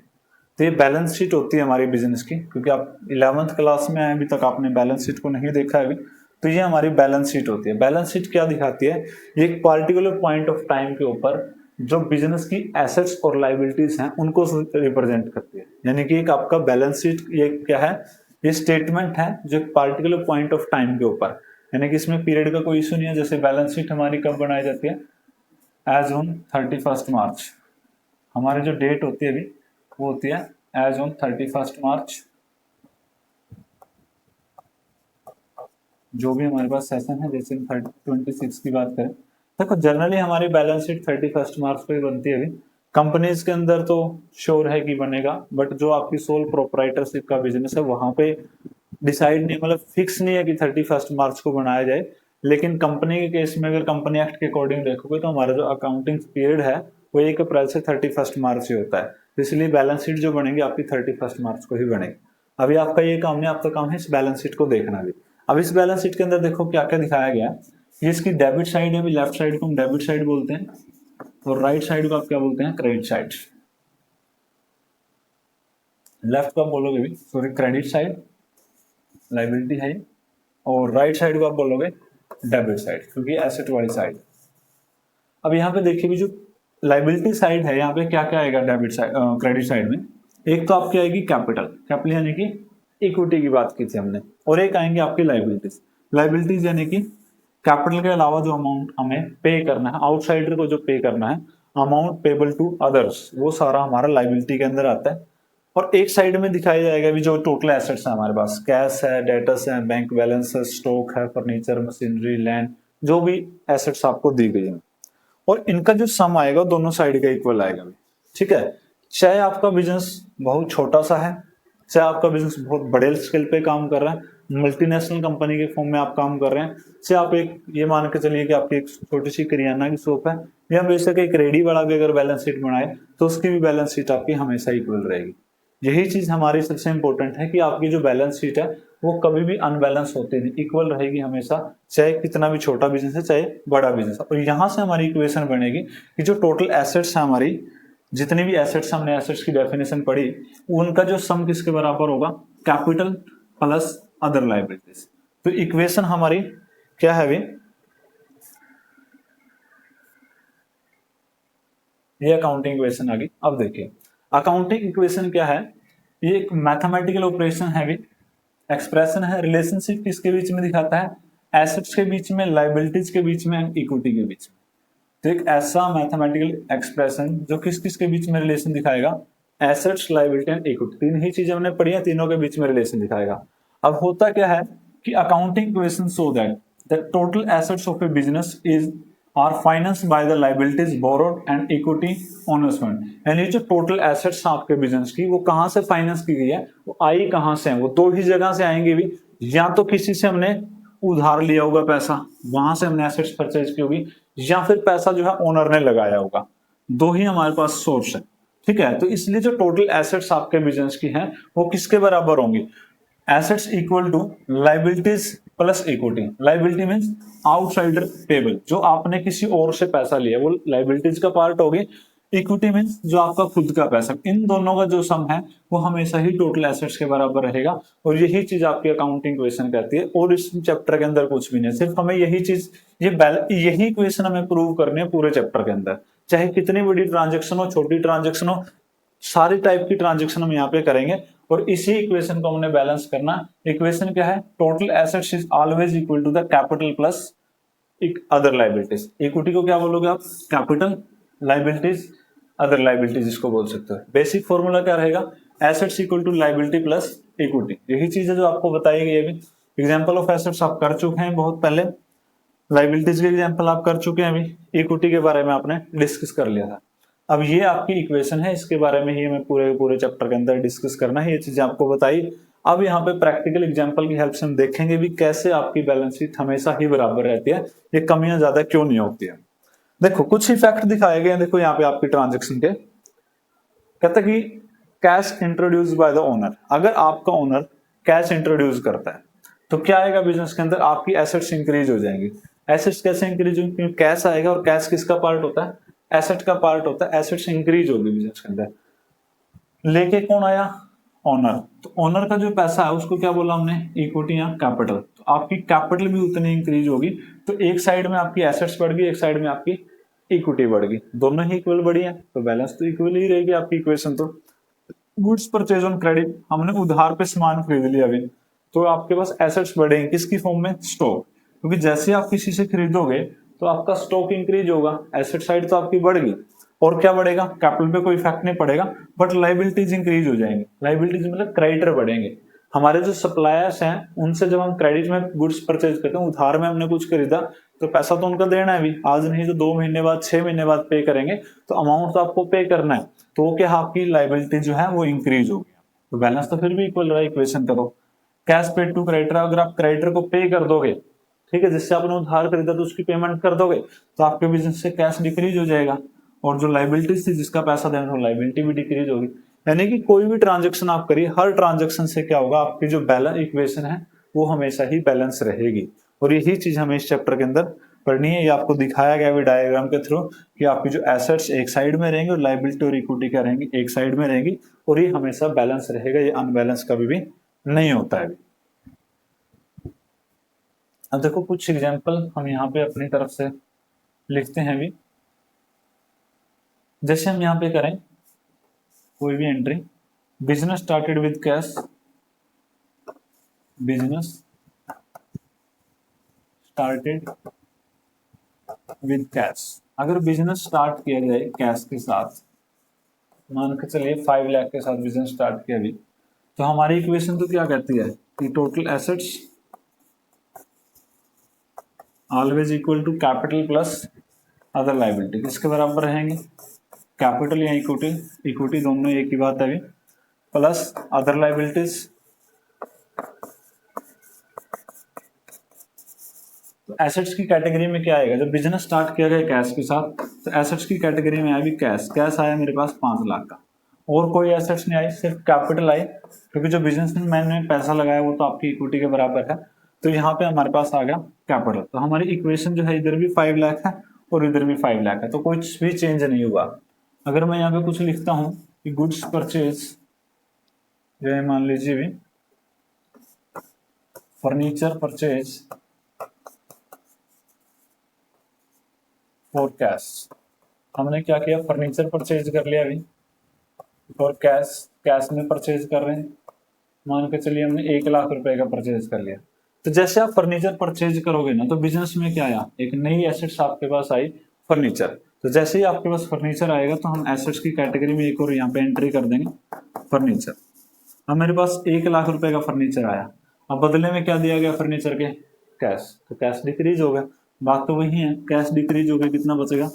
तो ये बैलेंस शीट होती है हमारी बिजनेस की, क्योंकि आप 11th क्लास में आए अभी तक आपने बैलेंस शीट को नहीं देखा है अभी, तो ये हमारी बैलेंस शीट होती है। बैलेंस शीट क्या दिखाती है, ये एक पार्टिकुलर पॉइंट ऑफ टाइम के ऊपर जो बिजनेस की एसेट्स और लाइबिलिटीज हैं उनको रिप्रेजेंट करती है। यानी कि एक आपका बैलेंस शीट ये क्या है, ये स्टेटमेंट है जो एक पार्टिकुलर पॉइंट ऑफ टाइम के ऊपर, यानी कि इसमें पीरियड का कोई इशू नहीं है। जैसे बैलेंस शीट हमारी कब बनाई जाती है, एज ऑन 31 मार्च, हमारी जो डेट होती है अभी वो होती है एज ऑन 31 मार्च। जो भी हमारे पास सेशन है, जैसे 26 की बात करें, देखो जनरली हमारी बैलेंस शीट 31 मार्च को ही बनती है। अभी कंपनीज के अंदर तो श्योर है कि बनेगा, बट जो आपकी सोल प्रोप्राइटरशिप का बिजनेस है वहां पे डिसाइड नहीं, मतलब फिक्स नहीं है कि 31 मार्च को बनाया जाए। लेकिन कंपनी के केस में अगर कंपनी एक्ट के अकॉर्डिंग देखोगे तो हमारा जो अकाउंटिंग पीरियड है वो 1 अप्रैल से 31 मार्च ही होता है, इसलिए बैलेंस शीट जो बनेगी आपकी 31 मार्च को ही बनेगी। अभी आपका ये काम नहीं, आपका काम है इस बैलेंस शीट को देखना भी। अब इस बैलेंस शीट के अंदर देखो क्या क्या दिखाया गया है। ये इसकी डेबिट साइड है, लेफ्ट साइड को हम डेबिट साइड बोलते हैं और राइट साइड को आप क्या बोलते हैं, क्रेडिट साइड। लेफ्ट को आप बोलोगे भी सॉरी क्रेडिट साइड, लाइबिलिटी है, और राइट साइड को आप बोलोगे डेबिट साइड, क्योंकि एसेट वाली साइड। अब यहाँ पे देखिए भी जो लाइबिलिटी साइड है यहाँ पे क्या क्या आएगा डेबिट साइड क्रेडिट साइड में, एक तो आपकी आएगी कैपिटल यानी कि इक्विटी की बात की थी हमने, और एक आएंगे आपकी लाइबिलिटीज यानी कि कैपिटल के अलावा जो अमाउंट हमें पे करना है, आउटसाइडर को जो पे करना है, अमाउंट पेबल टू अदर्स, वो सारा हमारा लाइबिलिटी के अंदर आता है। और एक साइड में दिखाया जाएगा भी जो टोटल एसेट्स है हमारे पास, कैश है, डेटर्स है, बैंक बैलेंस है, स्टॉक है, फर्नीचर, मशीनरी, लैंड, जो भी एसेट्स आपको दी गई है, और इनका जो सम आएगा दोनों साइड का इक्वल आएगा। ठीक है, चाहे आपका बिजनेस बहुत छोटा सा है, चाहे आपका बिजनेस बहुत बड़े स्केल पे काम कर रहा है, मल्टीनेशनल कंपनी के फॉर्म में आप काम कर रहे हैं, चाहे आप एक ये मान के चलिए कि आपकी एक छोटी सी करियाना की शॉप है, या बेशक एक रेडी वाला भी अगर बैलेंस शीट बनाए तो उसकी भी बैलेंस शीट आपकी हमेशा इक्वल रहेगी। यही चीज हमारी सबसे इंपॉर्टेंट है कि आपकी जो बैलेंस शीट है वो कभी भी अनबैलेंस होती नहीं, इक्वल रहेगी हमेशा, चाहे कितना भी छोटा बिजनेस है चाहे बड़ा बिजनेस है। और यहाँ से हमारी इक्वेशन बनेगी कि जो टोटल एसेट्स है हमारी, जितनी भी एसेट्स हमने एसेट्स की डेफिनेशन पढ़ी, उनका जो सम किसके बराबर होगा, कैपिटल प्लस अदर लाइबिलिटीज। तो इक्वेशन हमारी क्या है भी, ये अकाउंटिंग इक्वेशन आ गई। अब देखिए अकाउंटिंग इक्वेशन क्या है, ये एक मैथमेटिकल ऑपरेशन है भी, एक्सप्रेशन है, रिलेशनशिप किसके बीच में दिखाता है, एसेट्स के बीच में, लाइबिलिटीज के बीच में एंड इक्विटी के बीच में। तो एक ऐसा मैथमेटिकल एक्सप्रेशन जो किस किस के बीच में रिलेशन दिखाएगा, एसेट्स, लाइबिलिटी एंड इक्विटी, तीन ही चीजें हमने पढ़ी है, तीनों के बीच में रिलेशन दिखाएगा। अब होता क्या है कि accounting equation show that the total assets of a business is are financed by the liabilities borrowed and equity owners fund. यानी जो टोटल एसेट्स आपके बिजनेस की वो कहां से फाइनेंस की गई है, वो आई कहां से है, वो दो ही जगह से आएंगे भी, या तो किसी से हमने उधार लिया होगा पैसा, वहां से हमने एसेट्स परचेज की होगी, या फिर पैसा जो है ओनर ने लगाया होगा, दो ही हमारे पास सोर्स है। ठीक है, तो इसलिए जो टोटल एसेट्स आपके बिजनेस की हैं वो किसके बराबर होंगी, assets equal to liabilities plus equity. Liability means outsider payable, जो आपने किसी और से पैसा लिया वो लाइबिलिटीज का पार्ट होगी, इक्विटी मींस जो आपका खुद का पैसा। इन दोनों का जो सम है वो हमेशा ही टोटल एसेट्स के बराबर रहेगा, और यही चीज आपकी अकाउंटिंग इक्वेशन कहती है। और इस चैप्टर के अंदर कुछ भी नहीं, सिर्फ हमें यही चीज यही इक्वेशन हमें प्रूव करनी है पूरे चैप्टर के अंदर, चाहे कितनी बड़ी ट्रांजेक्शन हो, छोटी ट्रांजेक्शन हो, सारी टाइप की ट्रांजेक्शन हम यहाँ पे करेंगे, और इसी इक्वेशन को हमने बैलेंस करना। इक्वेशन क्या है, total assets is always equal to the capital plus other liabilities. Equity को क्या बोलोगे आप, कैपिटल, लाइबिलिटीज अदर लाइबिलिटीज इसको बोल सकते हो। बेसिक फॉर्मूला क्या रहेगा, assets equal to liability plus equity. यही चीज है जो आपको बताई गई है। एग्जाम्पल ऑफ एसेट्स आप कर चुके हैं बहुत पहले, लाइबिलिटीज के एग्जाम्पल आप कर चुके हैं, अभी इक्विटी के बारे में आपने डिस्कस कर लिया था। अब ये आपकी इक्वेशन है, इसके बारे में ही हमें पूरे चैप्टर के अंदर डिस्कस करना है, ये चीजें आपको बताई। अब यहाँ पे प्रैक्टिकल एग्जांपल की हेल्प से हम देखेंगे भी कैसे आपकी बैलेंस शीट हमेशा ही बराबर रहती है, ये कमियां ज्यादा क्यों नहीं होती है। देखो कुछ ही फैक्ट दिखाए गए हैं, देखो यहाँ पे आपकी ट्रांजेक्शन के, कहता कि cash introduce by the owner. अगर आपका ओनर कैश इंट्रोड्यूस करता है तो क्या आएगा बिजनेस के अंदर, आपकी एसेट्स इंक्रीज हो जाएंगी। एसेट्स कैसे इंक्रीज होंगी, क्योंकि कैश आएगा, और कैश किसका पार्ट होता है, एसेट का पार्ट होता है, एसेट्स इंक्रीज होगी बिजनेस के अंदर। लेके कौन आया, ओनर। तो ओनर का जो पैसा है उसको क्या बोला हमने, इक्विटी या कैपिटल। तो आपकी कैपिटल भी उतनी इंक्रीज होगी। तो एक साइड में आपकी एसेट्स बढ़ गई, एक साइड में आपकी इक्विटी बढ़ गई, दोनों ही इक्वल बढ़ी है, तो बैलेंस तो इक्वल ही रहेगी आपकी इक्वेशन। तो गुड्स परचेज ऑन क्रेडिट, हमने उधार पे सामान खरीद लिया अभी, तो आपके पास एसेट्स बढ़ेंगे किसकी फॉर्म में, स्टॉक। क्योंकि जैसे आप किसी से खरीदोगे तो आपका स्टॉक इंक्रीज होगा, एसेट साइड तो आपकी बढ़ गई, और क्या बढ़ेगा, कैपिटल पे कोई इफेक्ट नहीं पड़ेगा, बट लाइबिलिटीज इंक्रीज हो जाएंगी। लाइबिलिटीज मतलब क्रेडिटर बढ़ेंगे। हमारे जो सप्लायर्स हैं उनसे जब हम क्रेडिट में गुड्स परचेज करते हैं, उधार में हमने कुछ खरीदा, तो पैसा तो उनका देना है भी, आज नहीं तो 2 महीने बाद, 6 महीने बाद पे करेंगे, तो अमाउंट तो आपको पे करना है। तो क्या आपकी लाइबिलिटी जो है वो इंक्रीज होगी, तो बैलेंस तो फिर भी इक्वल रहा, इक्वेशन करो। कैश पेड टू क्रेडिटर, अगर आप क्रेडिटर को पे कर दोगे, ठीक है, जिससे आपने उधार खरीदा तो उसकी पेमेंट कर दोगे, तो आपके बिजनेस से कैश डिक्रीज हो जाएगा, और जो लाइबिलिटीज थी जिसका पैसा देना था लाइबिलिटी भी डिक्रीज होगी। यानी कि कोई भी ट्रांजेक्शन आप करिए, हर ट्रांजेक्शन से क्या होगा, आपकी जो बैलेंस इक्वेशन है वो हमेशा ही बैलेंस रहेगी। और यही चीज हमें इस चैप्टर के अंदर पढ़नी है। ये आपको दिखाया गया है डायग्राम के थ्रू कि आपकी जो एसेट्स एक साइड में रहेंगे और लाइबिलिटी और इक्विटी क्या रहेंगी, एक साइड में रहेगी, और ये हमेशा बैलेंस रहेगा, ये अनबैलेंस कभी भी नहीं होता है। अब देखो कुछ एग्जांपल हम यहाँ पे अपनी तरफ से लिखते हैं भी। जैसे हम यहाँ पे करें कोई भी entry, business started with cash, business started with cash. अगर बिजनेस स्टार्ट किया जाए कैश के साथ, मान के चलिए 5 लाख के साथ बिजनेस स्टार्ट किया भी, तो हमारी इक्वेशन तो क्या कहती है कि total assets always equal to capital plus other liability, किसके बराबर रहेंगे, कैपिटल या इक्विटी, इक्विटी दोनों एक ही बात है अभी, प्लस अदर लाइबिलिटीज। तो एसेट्स की कैटेगरी में क्या आएगा, जब बिजनेस स्टार्ट किया गया कैश के साथ, तो एसेट्स की कैटेगरी में आया भी कैश, कैश आया मेरे पास 5 लाख का, और कोई एसेट्स नहीं आई, सिर्फ कैपिटल आई, क्योंकि जो बिजनेस में मैंने पैसा लगाया वो तो आपकी इक्विटी के बराबर है, तो यहाँ पे हमारे पास आ गया कैपिटल। तो हमारी इक्वेशन जो है इधर भी 5 लाख है और इधर भी 5 लाख है, तो कुछ भी चेंज नहीं हुआ। अगर मैं यहाँ पे कुछ लिखता हूँ कि गुड्स परचेज जो है, मान लीजिए भी फर्नीचर परचेज फॉर कैश, हमने क्या किया, फर्नीचर परचेज कर लिया अभी, और कैश, कैश में परचेज कर रहे हैं, मान के चलिए हमने 1 लाख रुपए का परचेज कर लिया। तो जैसे आप फर्नीचर परचेज करोगे ना, तो बिजनेस में क्या आया, एक नई एसेट्स आपके पास आई, फर्नीचर। तो जैसे ही आपके पास फर्नीचर आएगा तो हम एसेट्स की कैटेगरी में एक और यहाँ पे एंट्री कर देंगे, फर्नीचर। अब मेरे पास 1 लाख रुपए का फर्नीचर आया, अब बदले में क्या दिया गया फर्नीचर के, कैश, तो कैश डिक्रीज हो गया, बात तो वही है, कैश डिक्रीज हो गया, कितना बचेगा,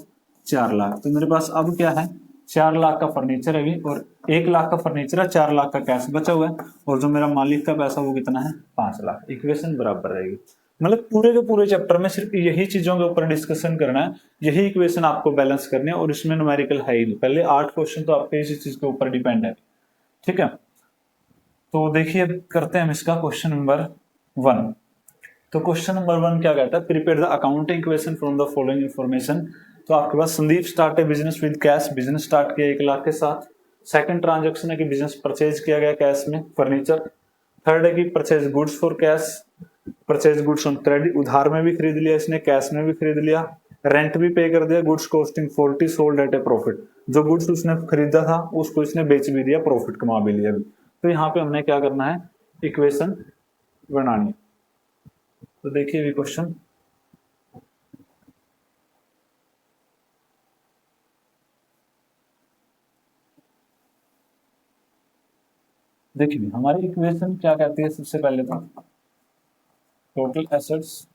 4 लाख। तो मेरे पास अब क्या है, 4 लाख का फर्नीचर है भी, और 1 लाख का फर्नीचर है, 4 लाख का कैश बचा हुआ है, और जो मेरा मालिक का पैसा वो कितना है, 5 लाख। इक्वेशन बराबर रहेगी। मतलब पूरे के पूरे चैप्टर में सिर्फ यही चीजों के ऊपर डिस्कशन करना है, यही इक्वेशन आपको बैलेंस करनी है, और इसमें न्यूमेरिकल है ही नहीं। पहले 8 क्वेश्चन तो आपके इसी चीज के ऊपर डिपेंड है, ठीक है। तो देखिए करते हैं हम इसका क्वेश्चन नंबर 1। तो क्वेश्चन नंबर 1 क्या कहता है, prepare the accounting equation from the following information. तो आपके पास संदीप स्टार्ट है business with cash, business start किया 1 लाख के साथ। सेकंड ट्रांजैक्शन है कि बिजनेस परचेज किया गया कैश में फर्नीचर। थर्ड है कि purchase goods for cash, purchase goods on credit, उधार में भी खरीद लिया इसने, कैश में भी खरीद लिया, रेंट भी पे कर दिया, goods costing 40 sold at A profit, जो गुड्स उसने खरीदा था उसको इसने बेच भी दिया, प्रॉफिट कमा भी लिया। तो यहाँ पे हमने क्या करना है, इक्वेशन बनानी। तो देखिए अभी क्वेश्चन, देखिए हमारी इक्वेशन क्या कहती है, सबसे पहले तो टोटल एसेट्स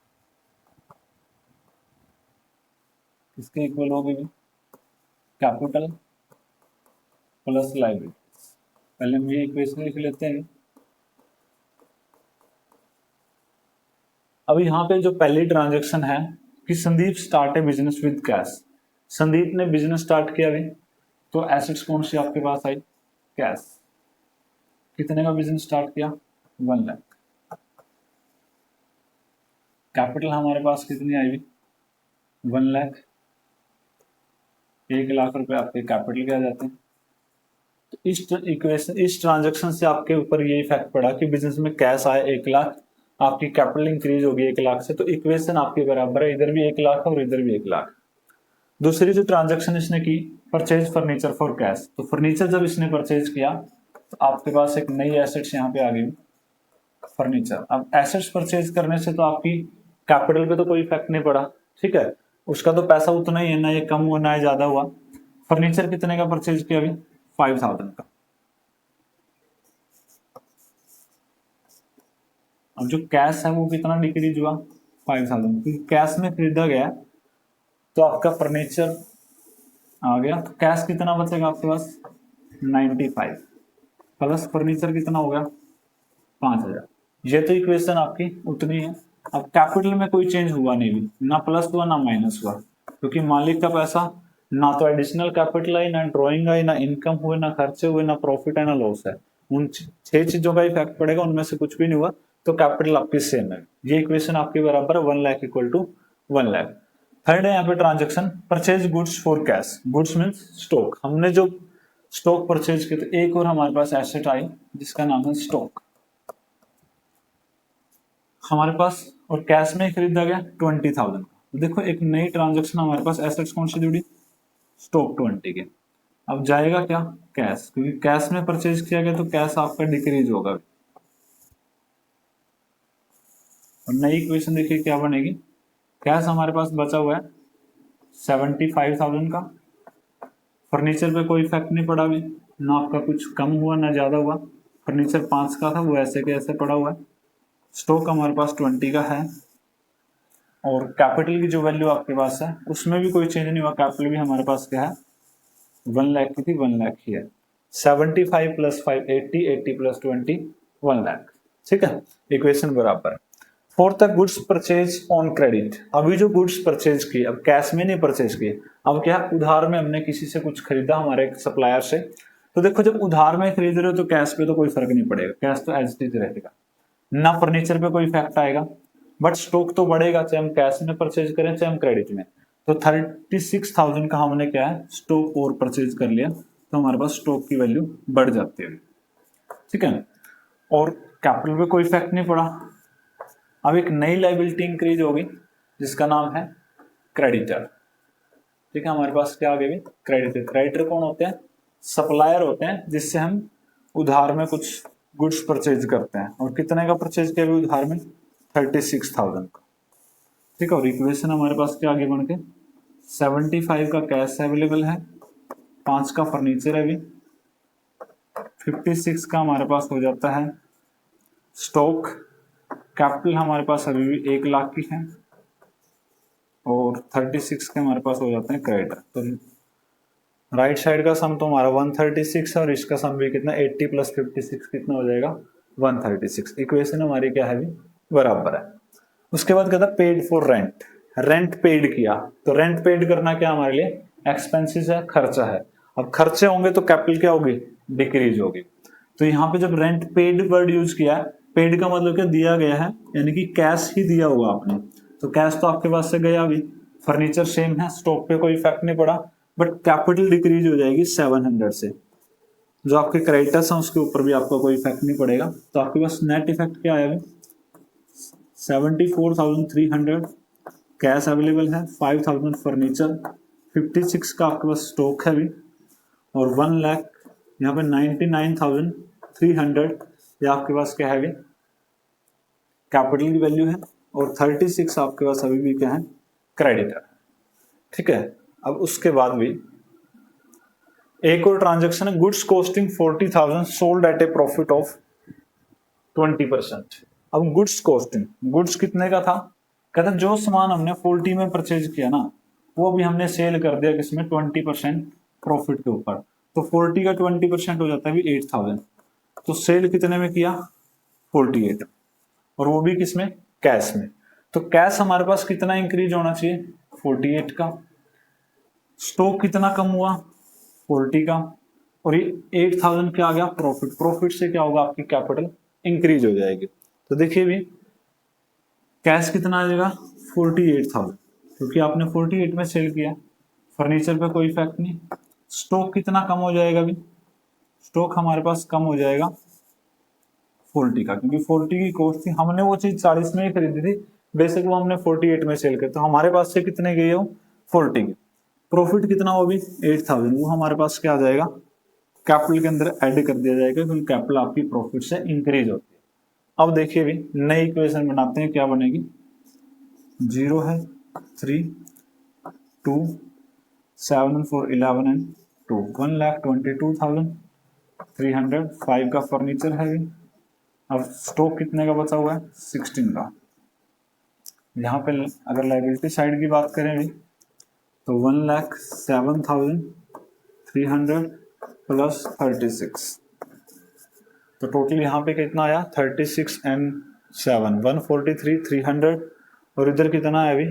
इसके इक्वल होगी कैपिटल प्लस लाइबिलिटी। पहले हम ये इक्वेशन लिख लेते हैं। अब यहाँ पे जो पहली ट्रांजैक्शन है कि Sandeep start a business with cash, Sandeep ने बिजनेस स्टार्ट किया अभी, तो एसेट्स कौन सी आपके पास आई, कैश। कितने का बिजनेस स्टार्ट किया, 1 लाख। कैपिटल हमारे पास कितनी आई, 1 लाख। 1 लाख रुपए आपके कैपिटल के आ जाते हैं, तो इस ट्रांजेक्शन से आपके ऊपर ये इफेक्ट पड़ा कि बिजनेस में कैश आया 1 लाख, आपकी कैपिटल इंक्रीज होगी 1 लाख से, तो इक्वेशन आपके बराबर है, इधर भी 1 लाख और इधर भी 1 लाख। दूसरी जो ट्रांजेक्शन इसने की, परचेज फर्नीचर फॉर कैश, तो फर्नीचर जब इसने परचेज किया तो आपके पास एक नई एसेट्स यहाँ पे आ गई, फर्नीचर। अब एसेट्स परचेज करने से तो आपकी कैपिटल पे तो कोई इफेक्ट नहीं पड़ा, ठीक है, उसका तो पैसा उतना ही है, ना ये कम हुआ ना ये ज्यादा हुआ। फर्नीचर कितने का परचेज किया अभी? 5000 का। अब जो कैश है वो कितना डिक्रीज हुआ? 5000, क्योंकि कैश में खरीदा गया तो आपका फर्नीचर आ गया, तो कैश कितना बचेगा आपके पास? 95 प्लस फर्नीचर कितना हो गया? 5000। ये तो इक्वेशन आपकी उतनी है। अब कैपिटल में कोई चेंज हुआ नहीं भी, ना प्लस हुआ ना माइनस हुआ, क्योंकि मालिक का पैसा ना तो एडिशनल कैपिटल आई, ना ड्रॉइंग आई, ना इनकम हुए, ना खर्चे हुए, ना प्रॉफिट है, ना लॉस है। उन 6 चीजों का इफेक्ट पड़ेगा, उनमें से कुछ भी नहीं हुआ, तो कैपिटल आपकी सेम है। ये इक्वेशन आपके बराबर है 1 lakh equal to 1 lakh. Third है यहाँ पे transaction purchase goods for cash. Goods means stock. हमने जो स्टॉक परचेज किया तो एक और हमारे पास एसेट आई जिसका नाम है स्टॉक हमारे पास, और कैश में खरीदा गया 20,000। देखो एक नई ट्रांजेक्शन हमारे पास एसेट्स कौन सी जुड़ी? स्टॉक 20 के। अब जाएगा क्या? कैश, क्योंकि कैश में परचेज किया गया तो कैश आपका डिक्रीज होगा। और नई इक्वेशन देखिए क्या बनेगी। कैश हमारे पास बचा हुआ है 75,000 का, फर्नीचर पे कोई इफेक्ट नहीं पड़ा अभी, ना आपका कुछ कम हुआ ना ज्यादा हुआ। फर्नीचर 5 का था वो ऐसे के ऐसे पड़ा हुआ है। स्टॉक हमारे पास 20 का है, और कैपिटल की जो वैल्यू आपके पास है उसमें भी कोई चेंज नहीं हुआ। कैपिटल भी हमारे पास क्या है? 1 लाख की थी, 1 लाख ही है। 75 प्लस 5 80, 80 प्लस 20 1 लाख, ठीक है, इक्वेशन बराबर है। फोर्थ है गुड्स परचेज ऑन क्रेडिट। अभी जो गुड्स परचेज किए, अब कैश में नहीं परचेज किए, अब क्या उधार में हमने किसी से कुछ खरीदा हमारे सप्लायर से। तो देखो जब उधार में खरीद रहे हो तो कैश पे तो कोई फर्क नहीं पड़ेगा, कैश तो एज इट इज रहेगा, ना फर्नीचर पे कोई इफेक्ट आएगा, बट स्टॉक तो बढ़ेगा, चाहे हम कैश में परचेज करें चाहे हम क्रेडिट में। तो 36,000 का हमने क्या है स्टॉक और परचेज कर लिया, तो हमारे पास स्टॉक की वैल्यू बढ़ जाती है, ठीक है, और कैपिटल पे कोई इफेक्ट नहीं पड़ा। अब एक नई लाइबिलिटी इंक्रीज होगी जिसका नाम है क्रेडिटर, ठीक है, हमारे पास क्या आ गई? क्रेडिटर। क्रेडिटर कौन होते हैं? सप्लायर होते हैं जिससे हम उधार में कुछ गुड्स परचेज करते हैं, और कितने का परचेज किया अभी उधार में? 36,000 का, ठीक है। और इक्वेशन हमारे पास क्या आगे बढ़ के 75 का कैश अवेलेबल है, 5 का फर्नीचर है अभी, 56 का हमारे पास हो जाता है स्टॉक, कैपिटल हमारे पास अभी भी 1 लाख की है, और 36 के हमारे पास हो जाते हैं क्रेडिटर। तो राइट साइड का सम तो हमारा 136 है, और इसका सम भी कितना 80 प्लस 56 कितना हो जाएगा? 136। इक्वेशन हमारी क्या है? बराबर है। उसके बाद कहता paid for rent. Rent paid किया, तो रेंट पेड करना क्या हमारे लिए? एक्सपेंसिस है, खर्चा है। अब खर्चे होंगे तो कैपिटल क्या होगी? डिक्रीज होगी। तो यहाँ पे जब रेंट पेड वर्ड यूज किया, पेड का मतलब क्या? दिया गया है, यानी कि कैश ही दिया हुआ आपने, तो कैश तो आपके पास से गया अभी। फर्नीचर सेम है, स्टॉक पे कोई इफेक्ट नहीं पड़ा, बट कैपिटल डिक्रीज हो जाएगी 700 से। जो आपके क्रेडिटर्स हैं उसके ऊपर भी आपको कोई इफेक्ट नहीं पड़ेगा, तो आपके पास नेट इफेक्ट क्या आया? 74,300 कैश अवेलेबल है, 5,000 फर्नीचर, 56 का आपके पास स्टॉक है अभी, और 1 लाख यहाँ पे 99,300 ये आपके पास क्या है? कैपिटल की वैल्यू है, और 36 आपके पास अभी भी क्या है? क्रेडिटर, ठीक है। अब उसके बाद भी एक और ट्रांजेक्शन है, goods costing 40,000 sold at A profit of 20%। अब गुड्स कॉस्टिंग, गुड्स कितने का था? कहता जो सामान हमने 40 में परचेज किया ना, वो भी हमने सेल कर दिया किसमें? 20% प्रॉफिट के ऊपर। तो 40 का 20% हो जाता है 8,000। तो सेल कितने में किया? 48, और वो भी किसमें? कैश में। तो कैश हमारे पास कितना इंक्रीज होना चाहिए? 48 का। स्टॉक कितना कम हुआ? 40 का, और ये 8,000 क्या आ गया? प्रॉफिट। प्रॉफिट से क्या होगा? आपकी कैपिटल इंक्रीज हो जाएगी। तो देखिए भी कैश कितना आ जाएगा? 48,000, क्योंकि आपने 48 में सेल किया। फर्नीचर पे कोई इफेक्ट नहीं। स्टॉक कितना कम हो जाएगा अभी? स्टॉक हमारे पास कम हो जाएगा 40 का, क्योंकि 40 की कॉस्ट थी, हमने वो चीज 40 में ही खरीदी थी, बेशक वो हमने 48 में सेल कर, तो हमारे पास से कितने गए हो 40 के। प्रॉफिट कितना हो भी 8000, वो हमारे पास क्या आ जाएगा कैपिटल के अंदर ऐड कर दिया जाएगा, क्योंकि कैपिटल आपकी प्रॉफिट से इंक्रीज होती है। अब देखिए भी नई इक्वेशन बनाते हैं, क्या बनेगी, 0 है 3 2 7 4 11 एंड 2 1,22,300, 5 का फर्नीचर है भी। अब स्टॉक कितने का बचा हुआ है 16 का। यहाँ पे अगर लाइबिलिटी साइड की बात करें भी तो 1,07,300 प्लस 36, तो टोटल यहाँ पे कितना आया 36 एंड 7 143,300, और इधर कितना है अभी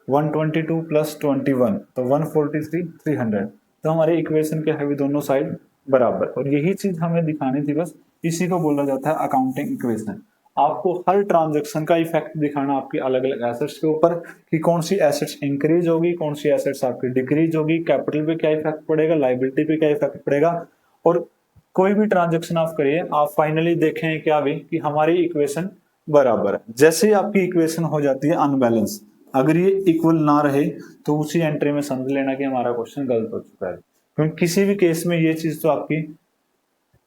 122 प्लस 21, तो 143,300। तो हमारे इक्वेशन के है भी दोनों साइड बराबर, और यही चीज हमें दिखानी थी बस। इसी को बोला जाता है अकाउंटिंग इक्वेशन। आपको हर ट्रांजैक्शन का इफेक्ट दिखाना आपकी अलग अलग एसेट्स के ऊपर, कि कौन सी एसेट्स इंक्रीज होगी, कौन सी एसेट्स आपकी डिक्रीज होगी, कैपिटल पे क्या इफेक्ट पड़ेगा, लाइबिलिटी पे क्या इफेक्ट पड़ेगा। और कोई भी ट्रांजैक्शन आप करिए, आप फाइनली देखें क्या भी कि हमारी इक्वेशन बराबर है। जैसे ही आपकी इक्वेशन हो जाती है अनबैलेंस, अगर ये इक्वल ना रहे तो उसी एंट्री में समझ लेना कि हमारा क्वेश्चन गलत हो चुका है, क्योंकि किसी भी केस में ये चीज तो आपकी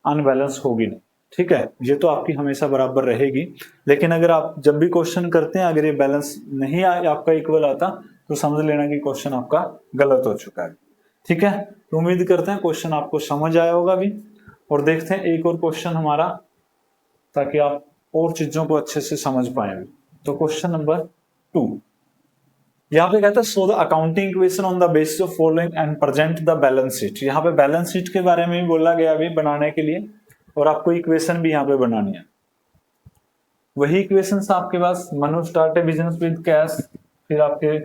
अनबैलेंस होगी नहीं। ठीक है, ये तो आपकी हमेशा बराबर रहेगी, लेकिन अगर आप जब भी क्वेश्चन करते हैं अगर ये बैलेंस नहीं आपका इक्वल आता तो समझ लेना कि क्वेश्चन आपका गलत हो चुका है। ठीक है, तो उम्मीद करते हैं क्वेश्चन आपको समझ आया होगा भी, और देखते हैं एक और क्वेश्चन हमारा, ताकि आप और चीजों को अच्छे से समझ पाए। तो क्वेश्चन नंबर 2 यहाँ पे कहता है so the accounting equation on the basis of following and present the balance sheet. यहाँ पे बैलेंस शीट के बारे में भी बोला गया अभी बनाने के लिए, और आपको इक्वेशन भी यहाँ पे बनानी है। वही इक्वेशंस आपके पास Manu start a business with cash, फिर आपके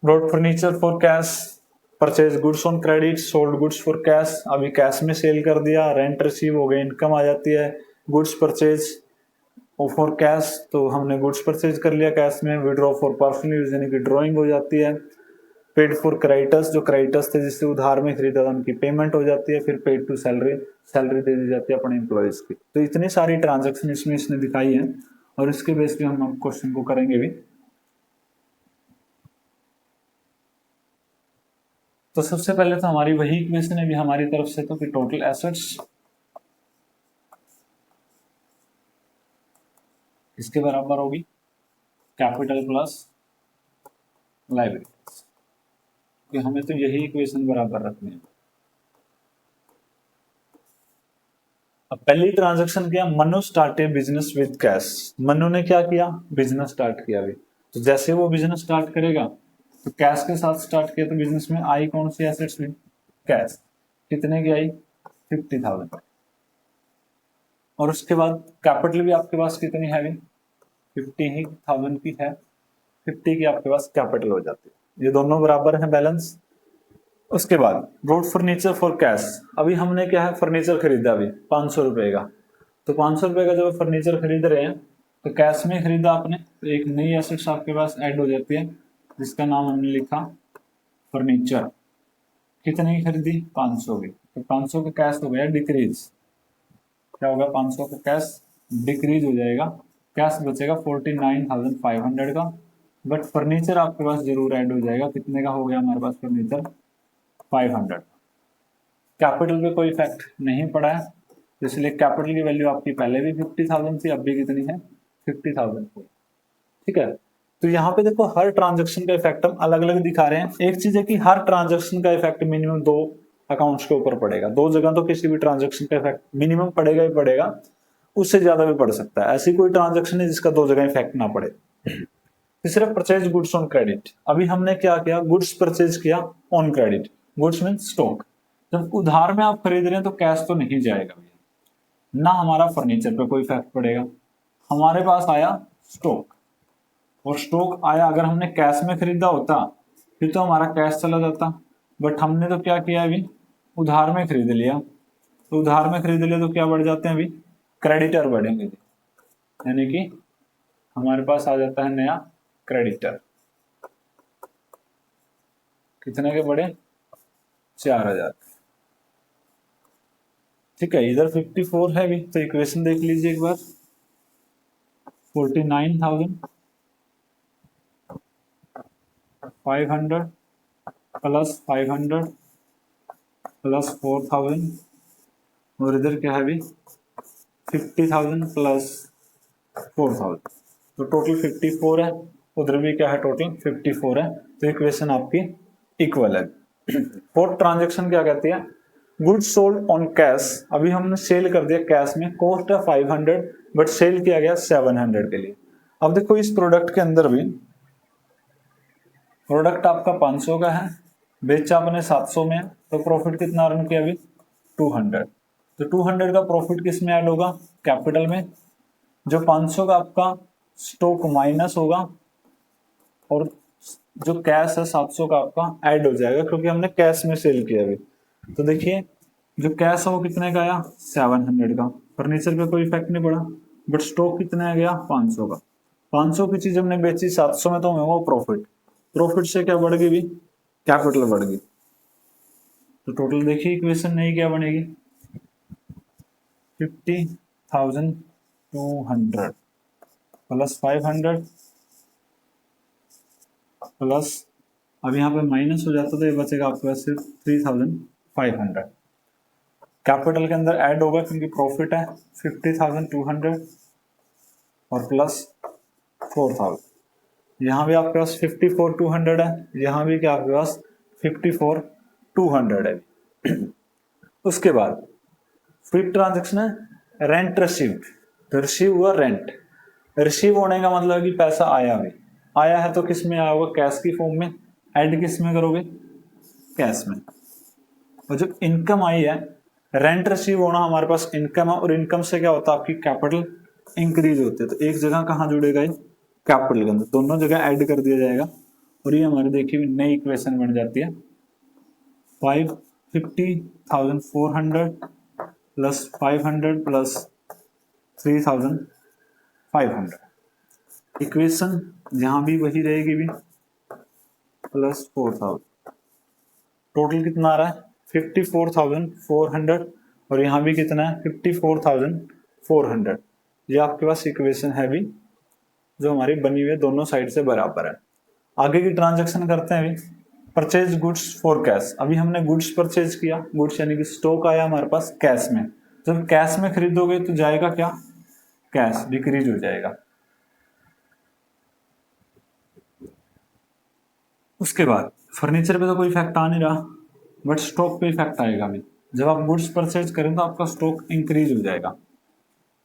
brought furniture for cash, purchase goods on credit, sold goods for cash, अभी कैश में सेल कर दिया, रेंट रिसीव हो गए, इनकम आ जाती है, गुड्स परचेज फॉर कैश, तो हमने गुड्स परचेज कर लिया कैश में, विड्रॉ फॉर पर्सनल यूज यानी कि ड्रॉइंग हो जाती है, पेड फॉर क्रेडिटर्स, जो क्रेडिटर्स थे जिससे उधार में खरीदा था उनकी पेमेंट हो जाती है, फिर पेड टू सैलरी, सैलरी दे दी जाती है अपने एम्प्लॉयज की। तो इतनी सारी ट्रांजेक्शन इसमें इसने दिखाई है, और इसके बेस पे हम क्वेश्चन को करेंगे भी। तो सबसे पहले तो हमारी वही इक्वेशन है भी हमारी तरफ से, तो कि टोटल एसेट्स इसके बराबर होगी कैपिटल प्लस लायबिलिटीज, कि हमें तो यही इक्वेशन बराबर रखनी है। अब पहली ट्रांजैक्शन किया, Manu started business with cash. Manu ने क्या किया, बिजनेस स्टार्ट किया अभी, तो जैसे वो बिजनेस स्टार्ट करेगा तो कैश के साथ स्टार्ट किया, तो बिजनेस में आई कौन सी एसेट्स में, कैश, कितने की आई 50,000, और उसके बाद कैपिटल भी आपके पास कितनी है अभी 50,000 की है, 50 की आपके पास कैपिटल हो जाती है, ये दोनों बराबर है बैलेंस। उसके बाद ब्रॉड फर्नीचर फॉर कैश, अभी हमने क्या है फर्नीचर खरीदा अभी 500 रुपए का, तो 500 रुपए का जब फर्नीचर खरीद रहे हैं तो कैश में खरीदा आपने, तो एक नई एसेट्स आपके पास ऐड हो जाती है जिसका नाम हमने लिखा फर्नीचर। कितने की खरीदी 500 की, तो 500 का कैश हो गया डिक्रीज, क्या होगा 500 का कैश डिक्रीज हो जाएगा, कैश बचेगा 49,500 का, बट फर्नीचर आपके पास जरूर ऐड हो जाएगा, कितने का हो गया हमारे पास फर्नीचर 500। कैपिटल पे कोई इफेक्ट नहीं पड़ा है, इसलिए कैपिटल की वैल्यू आपकी पहले भी 50,000 थी, अब भी कितनी है 50,000। ठीक है, तो यहाँ पे देखो हर ट्रांजेक्शन का इफेक्ट हम अलग अलग दिखा रहे हैं। एक चीज है कि हर ट्रांजेक्शन का इफेक्ट मिनिमम 2 अकाउंट्स के ऊपर पड़ेगा, 2 जगह तो किसी भी ट्रांजेक्शन का इफेक्ट मिनिमम पड़ेगा ही पड़ेगा, उससे ज्यादा भी पड़ सकता है। ऐसी कोई ट्रांजेक्शन है जिसका 2 जगह इफेक्ट ना पड़े। तीसरा परचेज गुड्स ऑन क्रेडिट, अभी हमने क्या किया गुड्स परचेज किया on credit, goods mean stock. जब उधार में आप खरीद रहे हैं तो कैश तो नहीं जाएगा ना, हमारा फर्नीचर पे कोई इफेक्ट पड़ेगा, हमारे पास आया स्टॉक, और स्टॉक आया, अगर हमने कैश में खरीदा होता फिर तो हमारा कैश चला जाता, बट हमने तो क्या किया अभी उधार में खरीद लिया, तो उधार में खरीद लिया तो क्या बढ़ जाते हैं अभी क्रेडिटर बढ़ेंगे, यानी कि हमारे पास आ जाता है नया क्रेडिटर, कितने के बढ़े 4,000। ठीक है, इधर 54 है भी, तो इक्वेशन देख लीजिए एक बार। 49,500 प्लस 500 प्लस 4,000 और इधर क्या है भी 50,000 प्लस 4,000, तो टोटल 54 है। उधर भी क्या है, टोटल 54 है, तो इक्वेशन आपकी इक्वल है। फोर्थ ट्रांजेक्शन क्या कहती है, गुड्स सोल्ड ऑन कैश। अभी हमने सेल कर दिया कैश में, कॉस्ट है 500 बट सेल किया गया 700 के लिए। अब देखो इस प्रोडक्ट के अंदर भी प्रोडक्ट आपका 500 का है, बेचा आपने 700 में, तो प्रॉफिट कितना अर्न किया अभी 200। तो 200 का प्रॉफिट किस में ऐड होगा, कैपिटल में। जो 500 का आपका स्टॉक माइनस होगा और जो कैश है 700 का आपका ऐड हो जाएगा, क्योंकि हमने कैश में सेल किया अभी। तो देखिए जो कैश है वो कितने का आया 700 का, फर्नीचर पे कोई इफेक्ट नहीं पड़ा, बट स्टॉक कितने आ गया 500 का। 500 की चीज हमने बेची 700 में, तो हमें वो प्रॉफिट, प्रॉफिट से क्या बढ़ गई भी, कैपिटल बढ़ गई। तो टोटल देखिए इक्वेशन नई क्या बनेगी, 50,200 प्लस 500 प्लस, अब यहाँ पे माइनस हो जाता तो ये बचेगा आपके पास सिर्फ 3,500। कैपिटल के अंदर ऐड होगा क्योंकि प्रॉफिट है 50,200 और प्लस 4,000। यहाँ भी आपके पास 54,200 है, यहाँ भी क्या आपके पास 54,200 है। उसके बाद फिर ट्रांजेक्शन है रेंट रिसीव्ड, तो रिसीव हुआ रेंट। रिसीव होने का मतलब है कि पैसा आया भी, आया है तो किस में आया होगा, कैश की फॉर्म में। ऐड किस में करोगे, कैश में। और जब इनकम आई है, रेंट रिसीव होना हमारे पास इनकम है, और इनकम से क्या होता है आपकी कैपिटल इंक्रीज होती है। तो एक जगह कहाँ जुड़ेगा ये, कैपिटल के अंदर, दोनों जगह ऐड कर दिया जाएगा, और ये हमारी देखिए नई इक्वेशन बन जाती है 50,400 प्लस 500 प्लस 3,500। इक्वेशन यहाँ भी वही रहेगी भी, प्लस 4,000। टोटल कितना आ रहा है 54,400, और यहाँ भी कितना है 54,400। ये आपके पास इक्वेशन है भी जो हमारी बनी हुई है, दोनों साइड से बराबर है। आगे की ट्रांजैक्शन करते हैं अभी, परचेज गुड्स फॉर कैश। अभी हमने गुड्स परचेज किया, गुड्स यानी कि स्टॉक आया हमारे पास कैश में। जब कैश में खरीदोगे तो जाएगा क्या, कैश डिक्रीज हो जाएगा। उसके बाद फर्नीचर पे तो कोई इफेक्ट आ नहीं रहा, बट स्टॉक पे इफेक्ट आएगा भी। जब आप गुड्स परचेज करें तो आपका स्टॉक इंक्रीज हो जाएगा।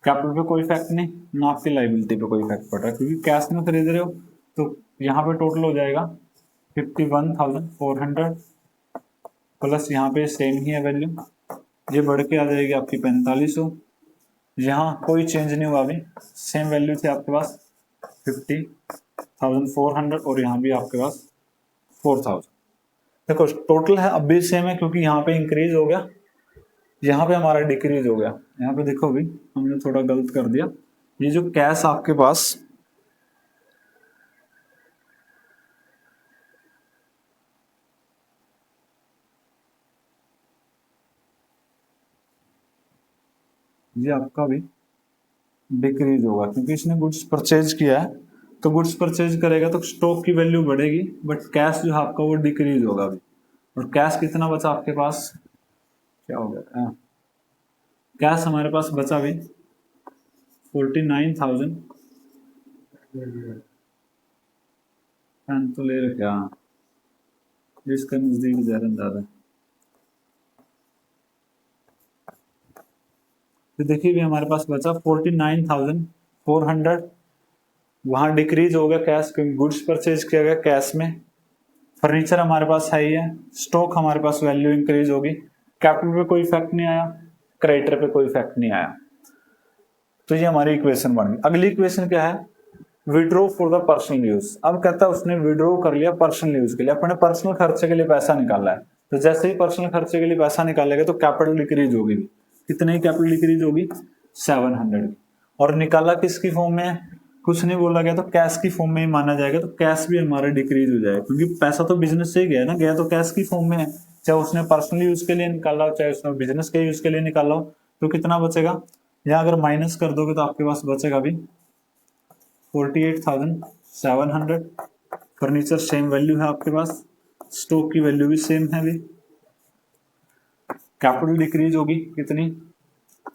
कैपिटल पे कोई इफेक्ट नहीं, ना आपकी लाइबिलिटी पे कोई इफेक्ट पड़ रहा है, क्योंकि कैश में खरीद रहे हो। तो यहाँ पे टोटल हो जाएगा 51,400 प्लस यहाँ पे सेम ही है वैल्यू, ये बढ़ के आ जाएगी आपकी 4500। यहाँ कोई चेंज नहीं हुआ, अभी सेम वैल्यू थी आपके पास 50,400, और यहाँ भी आपके पास 4,000। देखो टोटल है अब भी सेम है, क्योंकि यहाँ पे इंक्रीज हो गया, यहाँ पे हमारा डिक्रीज हो गया। यहाँ पे देखो भी हमने थोड़ा गलत कर दिया, ये जो कैश आपके पास ये आपका भी डिक्रीज होगा, क्योंकि इसने गुड्स परचेज किया है। तो गुड्स परचेज करेगा तो स्टॉक की वैल्यू बढ़ेगी, बट कैश जो है आपका वो डिक्रीज होगा अभी। और कैश कितना बचा आपके पास, क्या हो गया, कैश हमारे पास बचा भी 49,000। तो ले रखे, हाँ इसका नजदीक ज्यादा। तो देखिए भी हमारे पास बचा 49,400, वहां डिक्रीज हो गया कैश, क्योंकि गुड्स परचेज किया गया कैश में। फर्नीचर हमारे पास है ही है, स्टॉक हमारे पास वैल्यू इंक्रीज होगी, कैपिटल पे कोई इफेक्ट नहीं आया, क्रेडिटर पे कोई इफेक्ट नहीं आया। तो ये हमारी इक्वेशन बन गई। अगली इक्वेशन क्या है, withdraw for the personal use. अब कहता है उसने विड्रॉ कर लिया पर्सनल यूज के लिए, अपने पर्सनल खर्चे के लिए पैसा निकाला है। तो जैसे ही पर्सनल खर्चे के लिए पैसा निकालेगा तो कैपिटल डिक्रीज होगी, कितने की कैपिटल डिक्रीज होगी 700 की। और निकाला किसकी फॉर्म में है, कुछ नहीं बोला गया, तो कैश की फॉर्म में ही माना जाएगा। तो कैश भी हमारा डिक्रीज हो जाएगा, क्योंकि पैसा तो बिजनेस से ही गया ना, गया तो कैश की फॉर्म में है। चाहे उसने पर्सनल यूज के लिए निकाला हो, चाहे उसने बिजनेस के यूज के लिए निकाला हो, तो कितना बचेगा, या अगर माइनस कर दोगे तो आपके पास बचेगा भी 48,700। फर्नीचर सेम वैल्यू है आपके पास, स्टॉक की वैल्यू भी सेम है भी। कैपिटल डिक्रीज होगी कितनी,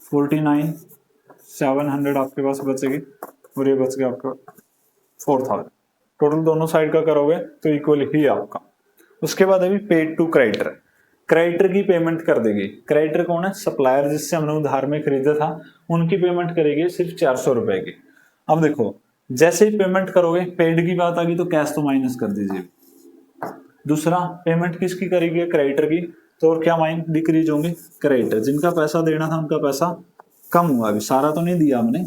49,700 आपके पास बचेगी, और ये बच गया आपका 4,000। टोटल दोनों साइड का करोगे तो इक्वल ही आपका। उसके बाद अभी पेड टू क्रेडिटर, क्रेडिटर की पेमेंट कर देगी। क्रेडिटर कौन है, सप्लायर जिससे हमने उधार में खरीदा था, उनकी पेमेंट करेगी सिर्फ 400 रुपए की। अब देखो, जैसे ही पेमेंट करोगे, पेड की बात आ गई तो कैश तो माइनस कर दीजिए। दूसरा, पेमेंट किसकी करेगी, क्रेडिटर की, तो और क्या माइंड डिक्रीज होंगे, क्रेडिटर जिनका पैसा देना था उनका पैसा कम हुआ। अभी सारा तो नहीं दिया हमने,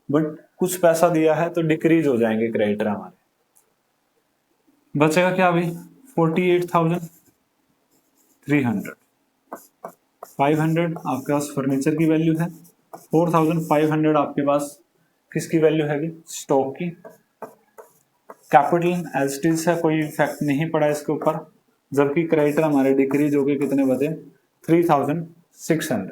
बट कुछ पैसा दिया है तो डिक्रीज हो जाएंगे क्रेडिटर हमारे। बचेगा क्या अभी, 48,300। 500 आपके पास फर्नीचर की वैल्यू है, 4,500 आपके पास किसकी वैल्यू है, स्टॉक की। कैपिटल एज इट इज है, कोई इफेक्ट नहीं पड़ा इसके ऊपर, जबकि क्रेडिटर हमारे डिक्रीज हो गए, कितने बचे, 3,600।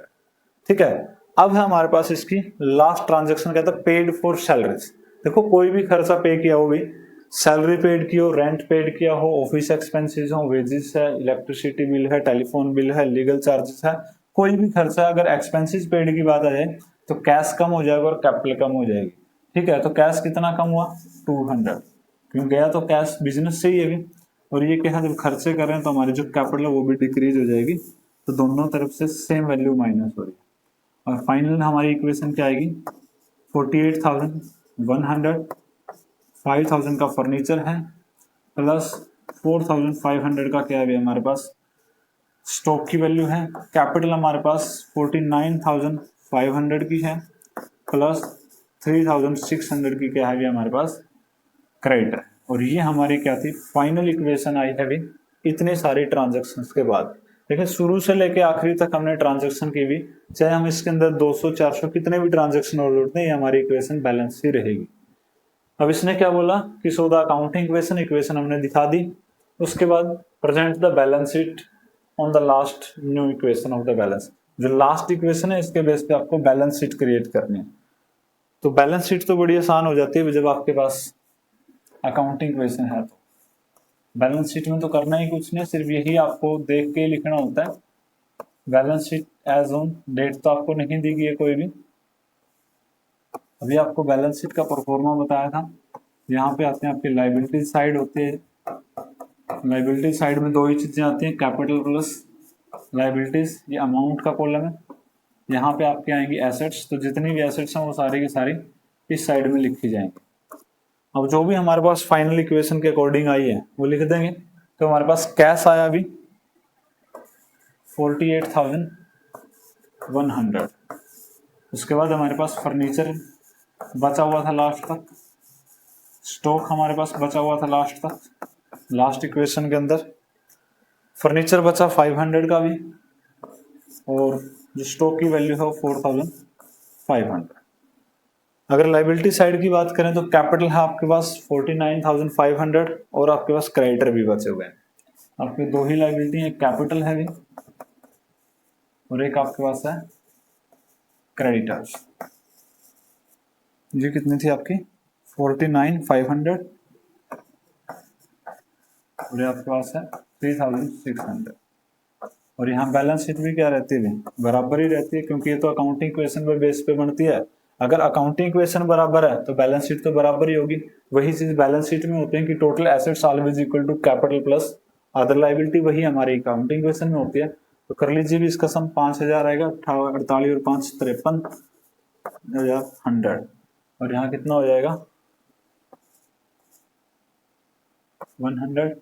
ठीक है, अब है हमारे पास इसकी लास्ट ट्रांजेक्शन, कहता है पेड फॉर सैलरीज। देखो, कोई भी खर्चा पे किया हो, भी सैलरी पेड की हो, रेंट पेड किया हो, ऑफिस एक्सपेंसेस हो, वेजेस है, इलेक्ट्रिसिटी बिल है, टेलीफोन बिल है, लीगल चार्जेस है, कोई भी खर्चा अगर एक्सपेंसेस पेड की बात आ जाए तो कैश कम हो जाएगा और कैपिटल कम हो जाएगी। ठीक है, तो कैश कितना कम हुआ, 200, क्यों गया तो कैश बिजनेस से ही है भी, और ये क्या है, जब खर्चे कर रहे हैं तो हमारी जो कैपिटल है वो भी डिक्रीज हो जाएगी, तो दोनों तरफ से सेम वैल्यू माइनस हो रही है। और फाइनल हमारी इक्वेशन क्या आएगी, 48,100, 5,000 का फर्नीचर है, प्लस 4,500 का क्या है हमारे पास स्टॉक की वैल्यू है। कैपिटल हमारे पास 49,500 की है, प्लस 3,600 की क्या है हमारे पास क्रेडिटर। और ये हमारी क्या थी, फाइनल इक्वेशन आई है भी इतने सारे ट्रांजेक्शन्स के बाद। देखिए, शुरू से लेके आखिरी तक हमने ट्रांजेक्शन की भी, चाहे हम इसके अंदर 200 400 कितने भी ट्रांजेक्शन और जोड़ते हैं, ये हमारी इक्वेशन बैलेंस ही रहेगी। अब इसने क्या बोला कि सो द अकाउंटिंग इक्वेशन हमने दिखा दी। उसके बाद present the balance sheet on the last new equation of the balance, जो लास्ट इक्वेशन है इसके बेस पे आपको बैलेंस शीट क्रिएट करनी है। तो बैलेंस शीट तो बड़ी आसान हो जाती है जब आपके पास अकाउंटिंग इक्वेशन है। तो बैलेंस शीट में तो करना ही कुछ नहीं, सिर्फ यही आपको देख के लिखना होता है। Balance sheet as on date तो आपको नहीं दी गई है कोई भी। अभी आपको बैलेंस शीट का परफॉर्मा बताया था। यहाँ पे आते हैं आपकी लाइबिलिटी साइड होती है। लाइबिलिटी साइड में दो ही चीजें आती हैं, कैपिटल प्लस लाइबिलिटीज, ये अमाउंट का कॉलम है। यहाँ पे आपके आएंगी एसेट्स, तो जितनी भी एसेट्स हैं वो सारी की सारी इस साइड में लिखी जाएंगी। अब जो भी हमारे पास फाइनल इक्वेशन के अकॉर्डिंग आई है वो लिख देंगे। तो हमारे पास कैश आया अभी 48,100। उसके बाद हमारे पास फर्नीचर बचा हुआ था लास्ट तक, स्टॉक हमारे पास बचा हुआ था लास्ट तक, लास्ट इक्वेशन के अंदर फर्नीचर बचा 500 का भी, और जो स्टॉक की वैल्यू है वो 4,500। अगर लाइबिलिटी साइड की बात करें तो कैपिटल है आपके पास 49,500, और आपके पास क्रेडिटर भी बचे हुए हैं। आपके दो ही लाइबिलिटी, एक कैपिटल है भी और एक आपके पास है क्रेडिटर्स। ये कितनी थी आपकी 49,500, और ये आपके पास है 3,600। और यहाँ बैलेंस शीट भी क्या रहती है, बराबर ही रहती है, क्योंकि ये तो अकाउंटिंग इक्वेशन पे बेस पे बनती है। अगर अकाउंटिंग इक्वेशन बराबर है तो बैलेंस शीट तो बराबर ही होगी। वही चीज बैलेंस शीट में होते हैं कि total assets always equal to capital plus other liability, वही हमारी अकाउंटिंग इक्वेशन में होती है। तो कर लीजिए भी, इसका सम 5,000 आएगा, 48 और 5 53,100, और यहाँ कितना हो जाएगा 100,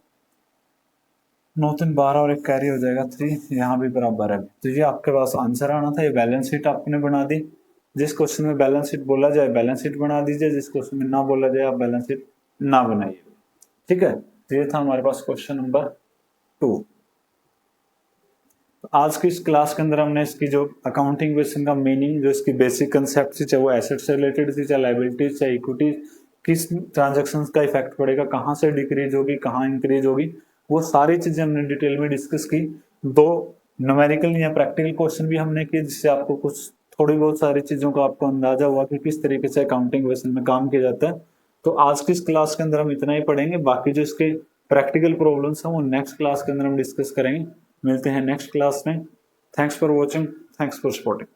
9 3 12 और एक कैरी हो जाएगा 3, यहाँ भी बराबर है। तो ये आपके पास आंसर आना था। ये बैलेंस शीट आपने बना दी। जिस क्वेश्चन में बैलेंस शीट बोला जाए बैलेंस शीट बना दीजिए, जिस क्वेश्चन में ना बोला जाए आप बैलेंस शीट ना बनाइए। ठीक है, तो ये था हमारे पास क्वेश्चन नंबर 2। तो आज की इस क्लास के अंदर हमने इसकी जो अकाउंटिंग इक्वेशन का मीनिंग, जो इसकी बेसिक कंसेप्ट थी, चाहे वो एसेट से रिलेटेड थी, चाहे लाइबिलिटी, चाहे इक्विटी, किस ट्रांजेक्शन का इफेक्ट पड़ेगा, कहाँ से डिक्रीज होगी, कहाँ इंक्रीज होगी, वो सारी चीजें हमने डिटेल में डिस्कस की। 2 न्यूमेरिकल या प्रैक्टिकल क्वेश्चन भी हमने किए, जिससे आपको कुछ थोड़ी बहुत सारी चीज़ों का आपको अंदाजा हुआ कि किस तरीके से अकाउंटिंग वेसल में काम किया जाता है। तो आज की इस क्लास के अंदर हम इतना ही पढ़ेंगे, बाकी जो इसके प्रैक्टिकल प्रॉब्लम्स हैं वो नेक्स्ट क्लास के अंदर हम डिस्कस करेंगे। मिलते हैं नेक्स्ट क्लास में। Thanks for watching, thanks for supporting.